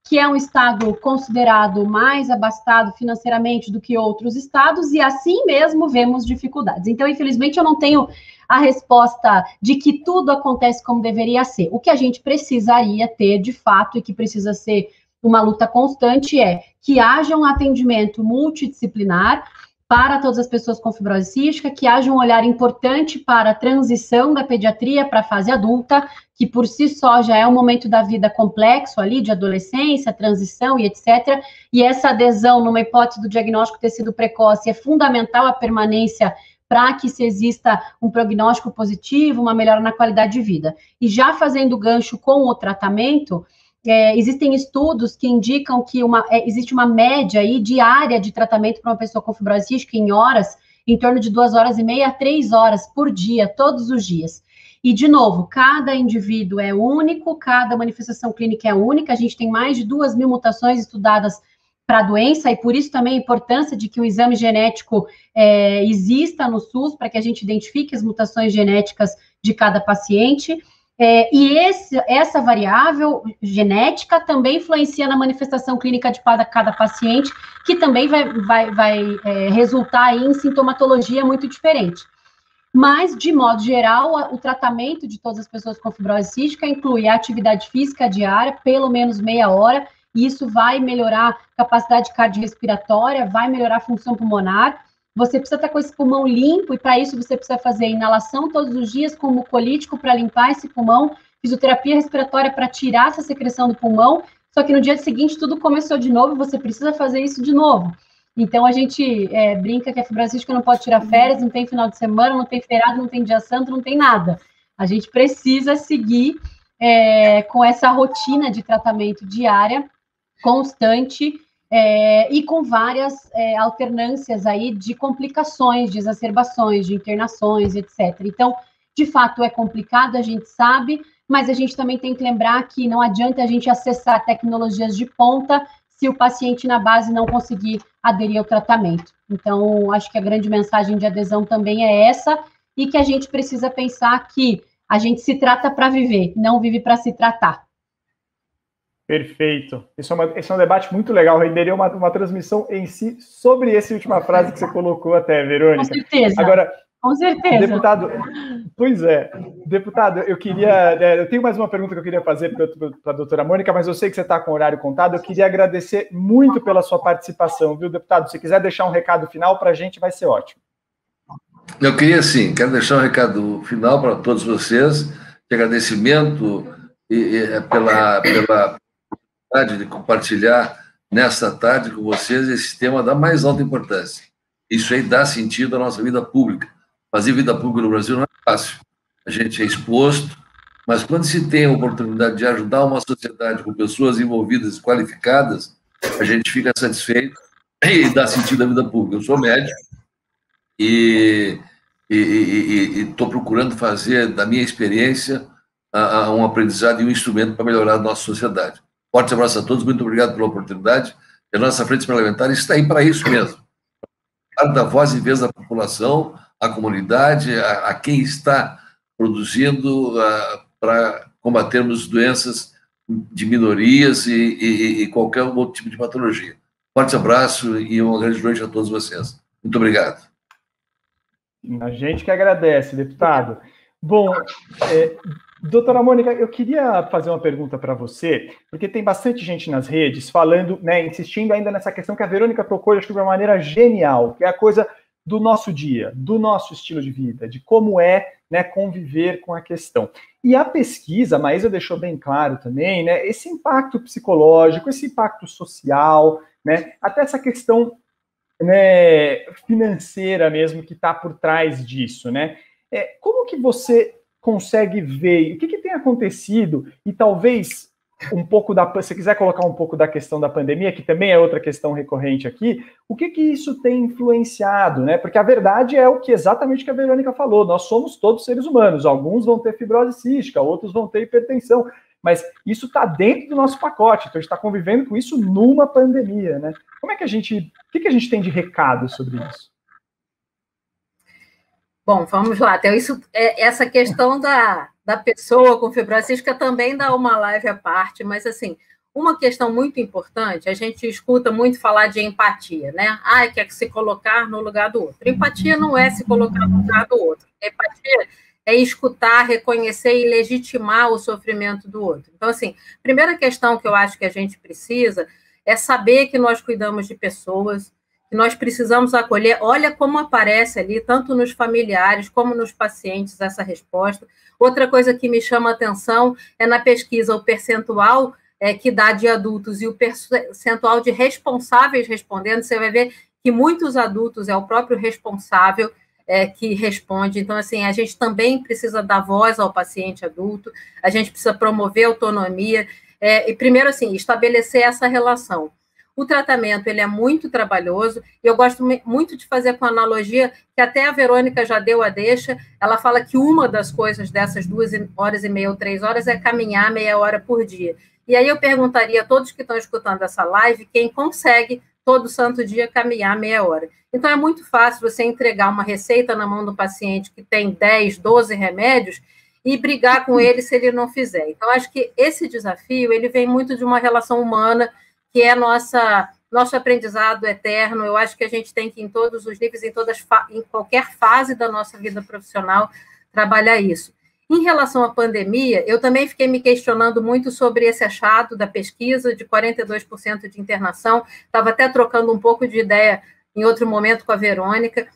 que é um estado considerado mais abastado financeiramente do que outros estados, e assim mesmo vemos dificuldades. Então, infelizmente, eu não tenho a resposta de que tudo acontece como deveria ser. O que a gente precisaria ter, de fato, e que precisa ser uma luta constante, é que haja um atendimento multidisciplinar para todas as pessoas com fibrose cística, que haja um olhar importante para a transição da pediatria para a fase adulta, que por si só já é um momento da vida complexo ali, de adolescência, transição e etc. E essa adesão numa hipótese do diagnóstico ter sido precoce é fundamental a permanência para que se exista um prognóstico positivo, uma melhora na qualidade de vida. E já fazendo gancho com o tratamento, existem estudos que indicam que existe uma média aí diária de tratamento para uma pessoa com fibrose cística em horas, em torno de 2h30 a 3 horas por dia, todos os dias. E, de novo, cada indivíduo é único, cada manifestação clínica é única, a gente tem mais de 2.000 mutações estudadas para a doença, e por isso também a importância de que o exame genético exista no SUS, para que a gente identifique as mutações genéticas de cada paciente. E essa variável genética também influencia na manifestação clínica de cada paciente, que também vai resultar aí em sintomatologia muito diferente. Mas, de modo geral, o tratamento de todas as pessoas com fibrose cística inclui a atividade física diária, pelo menos meia hora, e isso vai melhorar a capacidade cardiorrespiratória, vai melhorar a função pulmonar. Você precisa estar com esse pulmão limpo, e para isso você precisa fazer inalação todos os dias com mucolítico para limpar esse pulmão, fisioterapia respiratória para tirar essa secreção do pulmão, só que no dia seguinte tudo começou de novo, você precisa fazer isso de novo. Então a gente brinca que a fibrose cística não pode tirar férias, não tem final de semana, não tem feriado, não tem dia santo, não tem nada. A gente precisa seguir com essa rotina de tratamento diária, constante, e com várias alternâncias aí de complicações, de exacerbações, de internações, etc. Então, de fato, é complicado, a gente sabe, mas a gente também tem que lembrar que não adianta a gente acessar tecnologias de ponta se o paciente na base não conseguir aderir ao tratamento. Então, acho que a grande mensagem de adesão também é essa, e que a gente precisa pensar que a gente se trata para viver, não vive para se tratar. Perfeito. Esse é um debate muito legal, renderia uma transmissão em si sobre essa última frase que você colocou até, Verônica. Com certeza. Agora, com certeza. Deputado, eu tenho mais uma pergunta que eu queria fazer para a doutora Mônica, mas eu sei que você está com o horário contado, eu queria agradecer muito pela sua participação, viu, deputado? Se quiser deixar um recado final para a gente, vai ser ótimo. Eu queria, sim, quero deixar um recado final para todos vocês, de agradecimento pela de compartilhar nesta tarde com vocês esse tema da mais alta importância. Isso aí dá sentido à nossa vida pública. Fazer vida pública no Brasil não é fácil. A gente é exposto, mas quando se tem a oportunidade de ajudar uma sociedade com pessoas envolvidas, qualificadas, a gente fica satisfeito e dá sentido à vida pública. Eu sou médico e estou procurando fazer da minha experiência um aprendizado e um instrumento para melhorar a nossa sociedade. Forte abraço a todos, muito obrigado pela oportunidade. E a nossa frente parlamentar está aí para isso mesmo. Para dar voz e vez da população, à comunidade, a quem está produzindo para combatermos doenças de minorias e qualquer outro tipo de patologia. Forte abraço e uma grande noite a todos vocês. Muito obrigado. A gente que agradece, deputado. Bom, doutora Mônica, eu queria fazer uma pergunta para você, porque tem bastante gente nas redes falando, insistindo ainda nessa questão que a Verônica tocou, acho que de uma maneira genial, que é a coisa do nosso dia, do nosso estilo de vida, de como conviver com a questão. E a pesquisa, a Maísa deixou bem claro também, esse impacto psicológico, esse impacto social, até essa questão financeira mesmo que está por trás disso, como que você consegue ver o que tem acontecido e talvez um pouco se quiser colocar um pouco da questão da pandemia, que também é outra questão recorrente aqui, o que isso tem influenciado, Porque a verdade é exatamente o que a Verônica falou, nós somos todos seres humanos, alguns vão ter fibrose cística, outros vão ter hipertensão, mas isso está dentro do nosso pacote, então a gente está convivendo com isso numa pandemia, Como é que o que a gente tem de recado sobre isso? Bom, vamos lá. Então, essa questão da pessoa com fibrose cística também dá uma live à parte, mas, assim, uma questão muito importante, a gente escuta muito falar de empatia, né? Quer se colocar no lugar do outro. Empatia não é se colocar no lugar do outro. Empatia é escutar, reconhecer e legitimar o sofrimento do outro. Então, assim, primeira questão que eu acho que a gente precisa é saber que nós cuidamos de pessoas, que nós precisamos acolher. Olha como aparece ali, tanto nos familiares como nos pacientes, essa resposta. Outra coisa que me chama a atenção é na pesquisa o percentual que dá de adultos e o percentual de responsáveis respondendo. Você vai ver que muitos adultos é o próprio responsável que responde. Então, assim, a gente também precisa dar voz ao paciente adulto, a gente precisa promover autonomia, e primeiro, assim, estabelecer essa relação. O tratamento, ele é muito trabalhoso, e eu gosto muito de fazer com analogia, que até a Verônica já deu a deixa, ela fala que uma das coisas dessas 2h30 ou 3 horas é caminhar meia hora por dia. E aí eu perguntaria a todos que estão escutando essa live, quem consegue todo santo dia caminhar meia hora. Então, é muito fácil você entregar uma receita na mão do paciente que tem 10, 12 remédios e brigar com ele se ele não fizer. Então, acho que esse desafio, ele vem muito de uma relação humana, que é nosso aprendizado eterno. Eu acho que a gente tem que, em todos os níveis, em qualquer fase da nossa vida profissional, trabalhar isso. Em relação à pandemia, eu também fiquei me questionando muito sobre esse achado da pesquisa de 42% de internação. Estava até trocando um pouco de ideia em outro momento com a Verônica.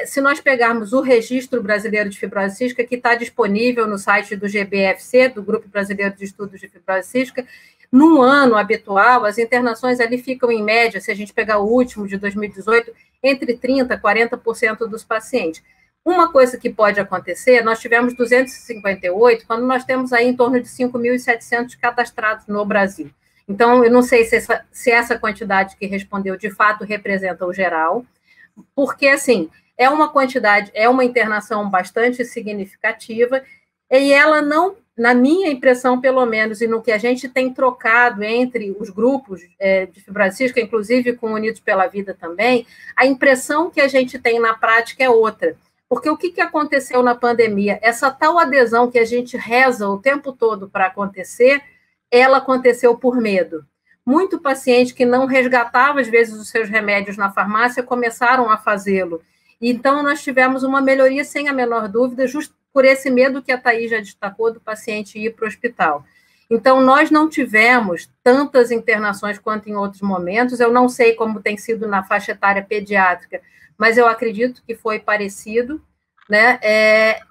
Se nós pegarmos o Registro Brasileiro de Fibrose Cística, que está disponível no site do GBFC, do Grupo Brasileiro de Estudos de Fibrose Cística, num ano habitual, as internações ali ficam, em média, se a gente pegar o último, de 2018, entre 30% a 40% dos pacientes. Uma coisa que pode acontecer, nós tivemos 258, quando nós temos aí em torno de 5.700 cadastrados no Brasil. Então, eu não sei se essa quantidade que respondeu, de fato, representa o geral, porque, assim, é uma quantidade, é uma internação bastante significativa, e ela não, na minha impressão, pelo menos, e no que a gente tem trocado entre os grupos de fibrose cística, inclusive com Unidos pela Vida também, a impressão que a gente tem na prática é outra. Porque o que aconteceu na pandemia? Essa tal adesão que a gente reza o tempo todo para acontecer, ela aconteceu por medo. Muito paciente que não resgatava, às vezes, os seus remédios na farmácia, começaram a fazê-lo. Então, nós tivemos uma melhoria, sem a menor dúvida, justo por esse medo que a Thaís já destacou, do paciente ir para o hospital. Então, nós não tivemos tantas internações quanto em outros momentos. Eu não sei como tem sido na faixa etária pediátrica, mas eu acredito que foi parecido, né?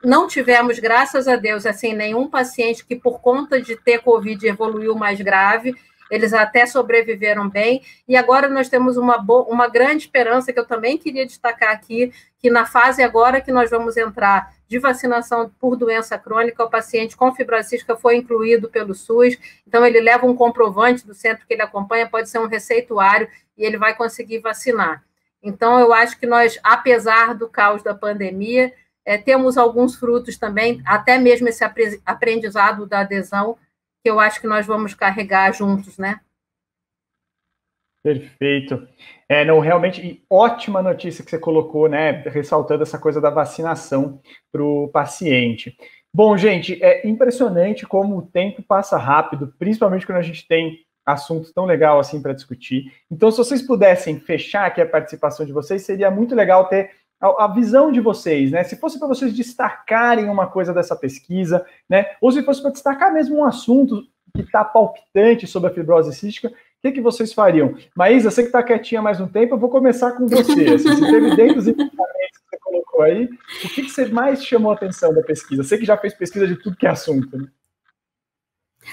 Não tivemos, graças a Deus, assim, nenhum paciente que, por conta de ter Covid, evoluiu mais grave. Eles até sobreviveram bem, e agora nós temos uma grande esperança, que eu também queria destacar aqui, que na fase agora que nós vamos entrar de vacinação por doença crônica, o paciente com fibrose cística foi incluído pelo SUS, então ele leva um comprovante do centro que ele acompanha, pode ser um receituário, e ele vai conseguir vacinar. Então, eu acho que nós, apesar do caos da pandemia, temos alguns frutos também, até mesmo esse aprendizado da adesão, que eu acho que nós vamos carregar juntos, né? Perfeito. Não, realmente, ótima notícia que você colocou, né? Ressaltando essa coisa da vacinação para o paciente. Bom, gente, é impressionante como o tempo passa rápido, principalmente quando a gente tem assunto tão legal assim para discutir. Então, se vocês pudessem fechar aqui a participação de vocês, seria muito legal ter a visão de vocês, né? Se fosse para vocês destacarem uma coisa dessa pesquisa, né? Ou se fosse para destacar mesmo um assunto que está palpitante sobre a fibrose cística, o que vocês fariam? Maísa, você que está quietinha mais um tempo, eu vou começar com você. Assim, se teve dentro dos equipamentos que você colocou aí, o que você mais chamou a atenção da pesquisa? Você que já fez pesquisa de tudo que é assunto, né?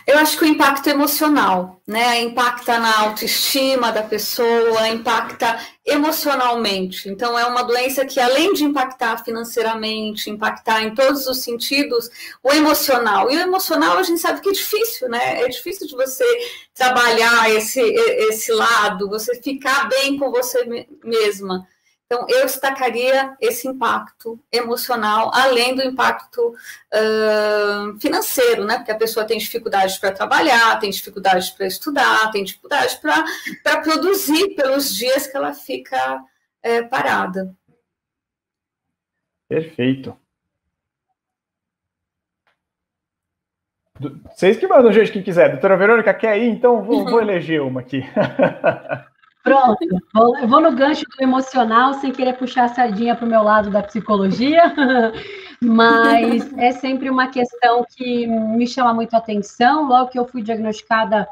Eu acho que o impacto emocional, né? Impacta na autoestima da pessoa, impacta emocionalmente. Então, é uma doença que, além de impactar financeiramente, impactar em todos os sentidos, o emocional. E o emocional, a gente sabe que é difícil, né? É difícil de você trabalhar esse lado, você ficar bem com você mesma. Então, eu destacaria esse impacto emocional, além do impacto financeiro, né? Porque a pessoa tem dificuldades para trabalhar, tem dificuldades para estudar, tem dificuldades para produzir pelos dias que ela fica parada. Perfeito. Vocês que mandam, gente, quem quiser. Doutora Verônica, quer ir? Então vou eleger uma aqui. Pronto, eu vou no gancho do emocional, sem querer puxar a sardinha para o meu lado da psicologia, mas é sempre uma questão que me chama muito a atenção. Logo que eu fui diagnosticada,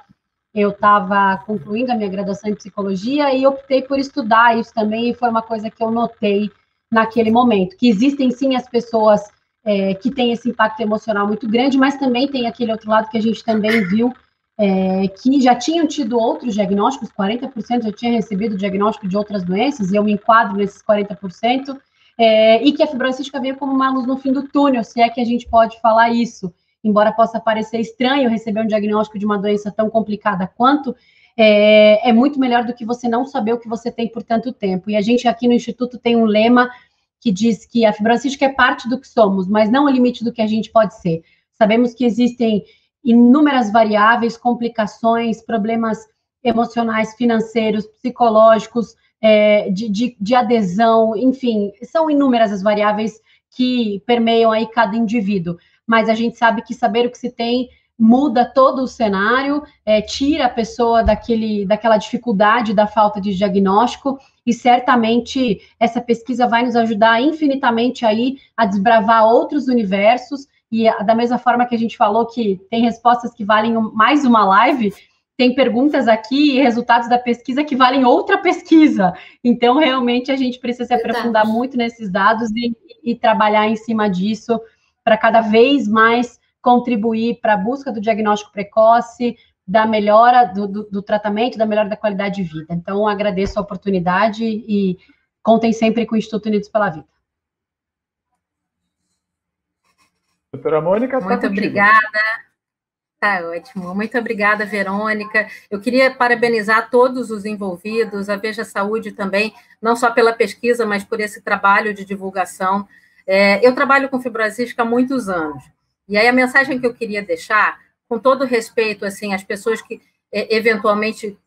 eu estava concluindo a minha graduação em psicologia e optei por estudar isso também, e foi uma coisa que eu notei naquele momento, que existem sim as pessoas que têm esse impacto emocional muito grande, mas também tem aquele outro lado que a gente também viu, que já tinham tido outros diagnósticos, 40% já tinha recebido diagnóstico de outras doenças, e eu me enquadro nesses 40%, e que a fibrose cística veio como uma luz no fim do túnel, se é que a gente pode falar isso, embora possa parecer estranho receber um diagnóstico de uma doença tão complicada quanto, é muito melhor do que você não saber o que você tem por tanto tempo. E a gente aqui no Instituto tem um lema que diz que a fibrose cística é parte do que somos, mas não o limite do que a gente pode ser. Sabemos que existem inúmeras variáveis, complicações, problemas emocionais, financeiros, psicológicos, de adesão, enfim, são inúmeras as variáveis que permeiam aí cada indivíduo. Mas a gente sabe que saber o que se tem muda todo o cenário, tira a pessoa daquela dificuldade da falta de diagnóstico, e certamente essa pesquisa vai nos ajudar infinitamente aí a desbravar outros universos, e da mesma forma que a gente falou que tem respostas que valem mais uma live, tem perguntas aqui e resultados da pesquisa que valem outra pesquisa. Então, realmente, a gente precisa se aprofundar muito nesses dados e trabalhar em cima disso para cada vez mais contribuir para a busca do diagnóstico precoce, da melhora do tratamento, da melhora da qualidade de vida. Então, agradeço a oportunidade e contem sempre com o Instituto Unidos pela Vida. Doutora Mônica, muito obrigada. Tá ótimo. Muito obrigada, Verônica. Eu queria parabenizar todos os envolvidos, a Veja Saúde também, não só pela pesquisa, mas por esse trabalho de divulgação. Eu trabalho com fibrose cística há muitos anos. E aí a mensagem que eu queria deixar, com todo respeito, assim, às pessoas que eventualmente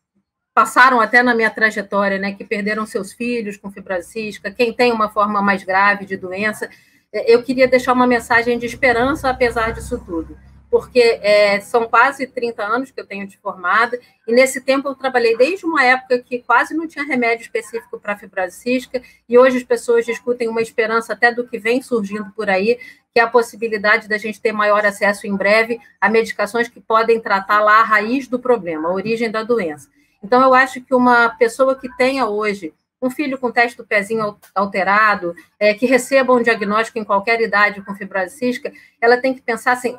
passaram até na minha trajetória, né, que perderam seus filhos com fibrose cística, quem tem uma forma mais grave de doença, eu queria deixar uma mensagem de esperança apesar disso tudo, porque são quase 30 anos que eu tenho de formada, e nesse tempo eu trabalhei desde uma época que quase não tinha remédio específico para fibrose cística, e hoje as pessoas discutem uma esperança até do que vem surgindo por aí, que é a possibilidade da gente ter maior acesso em breve a medicações que podem tratar lá a raiz do problema, a origem da doença. Então, eu acho que uma pessoa que tenha hoje um filho com teste do pezinho alterado, que receba um diagnóstico em qualquer idade com fibrose cística, ela tem que pensar assim,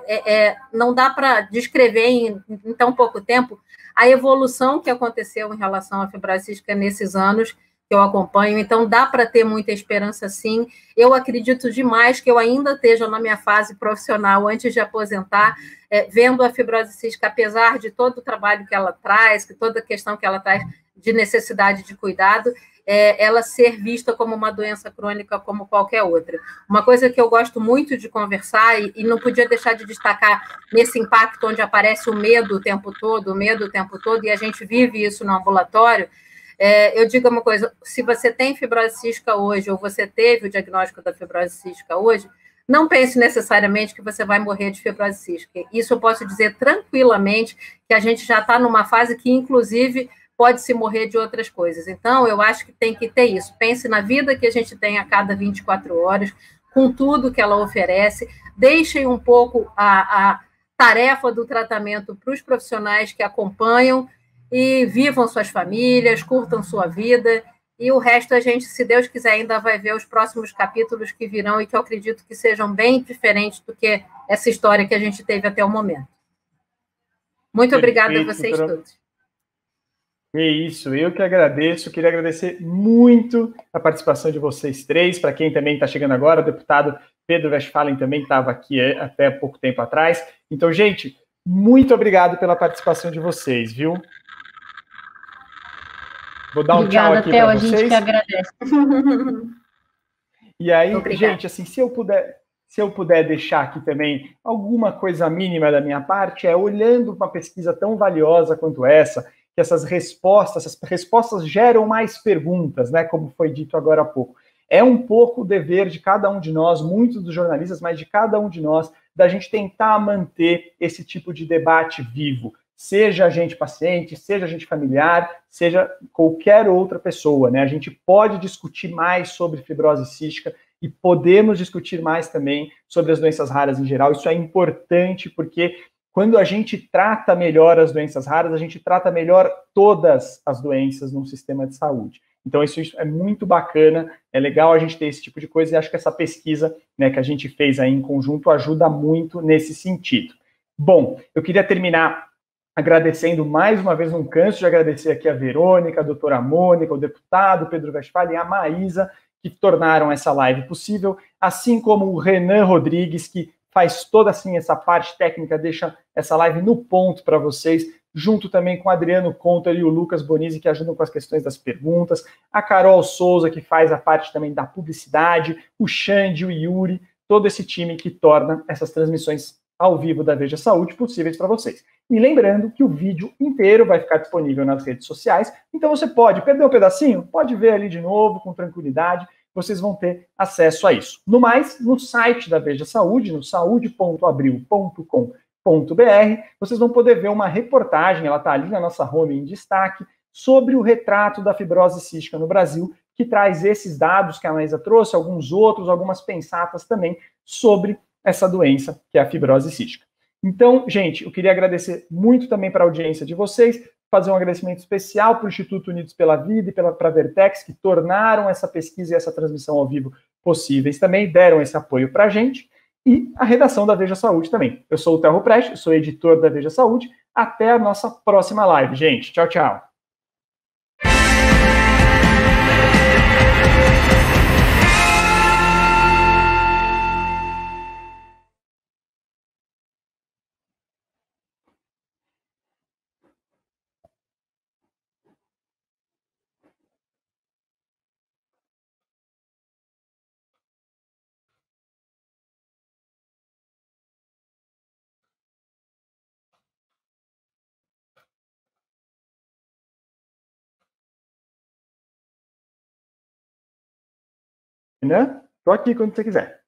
não dá para descrever em tão pouco tempo a evolução que aconteceu em relação à fibrose cística nesses anos que eu acompanho, então dá para ter muita esperança sim. Eu acredito demais que eu ainda esteja na minha fase profissional antes de aposentar, vendo a fibrose cística, apesar de todo o trabalho que ela traz, que toda a questão que ela traz de necessidade de cuidado, ela ser vista como uma doença crônica como qualquer outra. Uma coisa que eu gosto muito de conversar, e não podia deixar de destacar nesse impacto onde aparece o medo o tempo todo, e a gente vive isso no ambulatório, eu digo uma coisa, se você tem fibrose cística hoje, ou você teve o diagnóstico da fibrose cística hoje, não pense necessariamente que você vai morrer de fibrose cística. Isso eu posso dizer tranquilamente, que a gente já está numa fase que, inclusive, pode-se morrer de outras coisas. Então, eu acho que tem que ter isso. Pense na vida que a gente tem a cada 24 horas, com tudo que ela oferece. Deixem um pouco a tarefa do tratamento para os profissionais que acompanham e vivam suas famílias, curtam sua vida. E o resto a gente, se Deus quiser, ainda vai ver os próximos capítulos que virão e que eu acredito que sejam bem diferentes do que essa história que a gente teve até o momento. Muito obrigada a vocês todos. É isso, eu que agradeço, queria agradecer muito a participação de vocês três, para quem também está chegando agora, o deputado Pedro Westphalen também estava aqui até pouco tempo atrás. Então, gente, muito obrigado pela participação de vocês, viu? Vou dar um tchau aqui para vocês. A gente que agradece. E aí, gente, assim, se eu puder deixar aqui também alguma coisa mínima da minha parte, olhando uma pesquisa tão valiosa quanto essa, que essas respostas geram mais perguntas, né, como foi dito agora há pouco. é um pouco o dever de cada um de nós, muitos dos jornalistas, mas de cada um de nós, da gente tentar manter esse tipo de debate vivo, seja a gente paciente, seja a gente familiar, seja qualquer outra pessoa, né? A gente pode discutir mais sobre fibrose cística e podemos discutir mais também sobre as doenças raras em geral. Isso é importante porque quando a gente trata melhor as doenças raras, a gente trata melhor todas as doenças no sistema de saúde. Então, isso é muito bacana, é legal a gente ter esse tipo de coisa, e acho que essa pesquisa, né, que a gente fez aí em conjunto ajuda muito nesse sentido. Bom, eu queria terminar agradecendo mais uma vez, não canso de agradecer aqui a Verônica, a doutora Mônica, o deputado Pedro Westphal e a Maísa, que tornaram essa live possível, assim como o Renan Rodrigues, que faz toda assim essa parte técnica, deixa essa live no ponto para vocês, junto também com o Adriano Conter e o Lucas Bonizzi, que ajudam com as questões das perguntas, a Carol Souza, que faz a parte também da publicidade, o Xande, o Yuri, todo esse time que torna essas transmissões ao vivo da Veja Saúde possíveis para vocês. E lembrando que o vídeo inteiro vai ficar disponível nas redes sociais, então você pode perder um pedacinho, pode ver ali de novo, com tranquilidade, vocês vão ter acesso a isso. No mais, no site da Veja Saúde, no saude.abril.com.br, vocês vão poder ver uma reportagem, ela está ali na nossa home em destaque, sobre o retrato da fibrose cística no Brasil, que traz esses dados que a Maísa trouxe, alguns outros, algumas pensatas também sobre essa doença, que é a fibrose cística. Então, gente, eu queria agradecer muito também para a audiência de vocês, fazer um agradecimento especial para o Instituto Unidos pela Vida e para a Vertex, que tornaram essa pesquisa e essa transmissão ao vivo possíveis também, deram esse apoio para a gente, e a redação da Veja Saúde também. Eu sou o Telro Prest, sou editor da Veja Saúde. Até a nossa próxima live, gente. Tchau, tchau. Né? Tô aqui quando você quiser.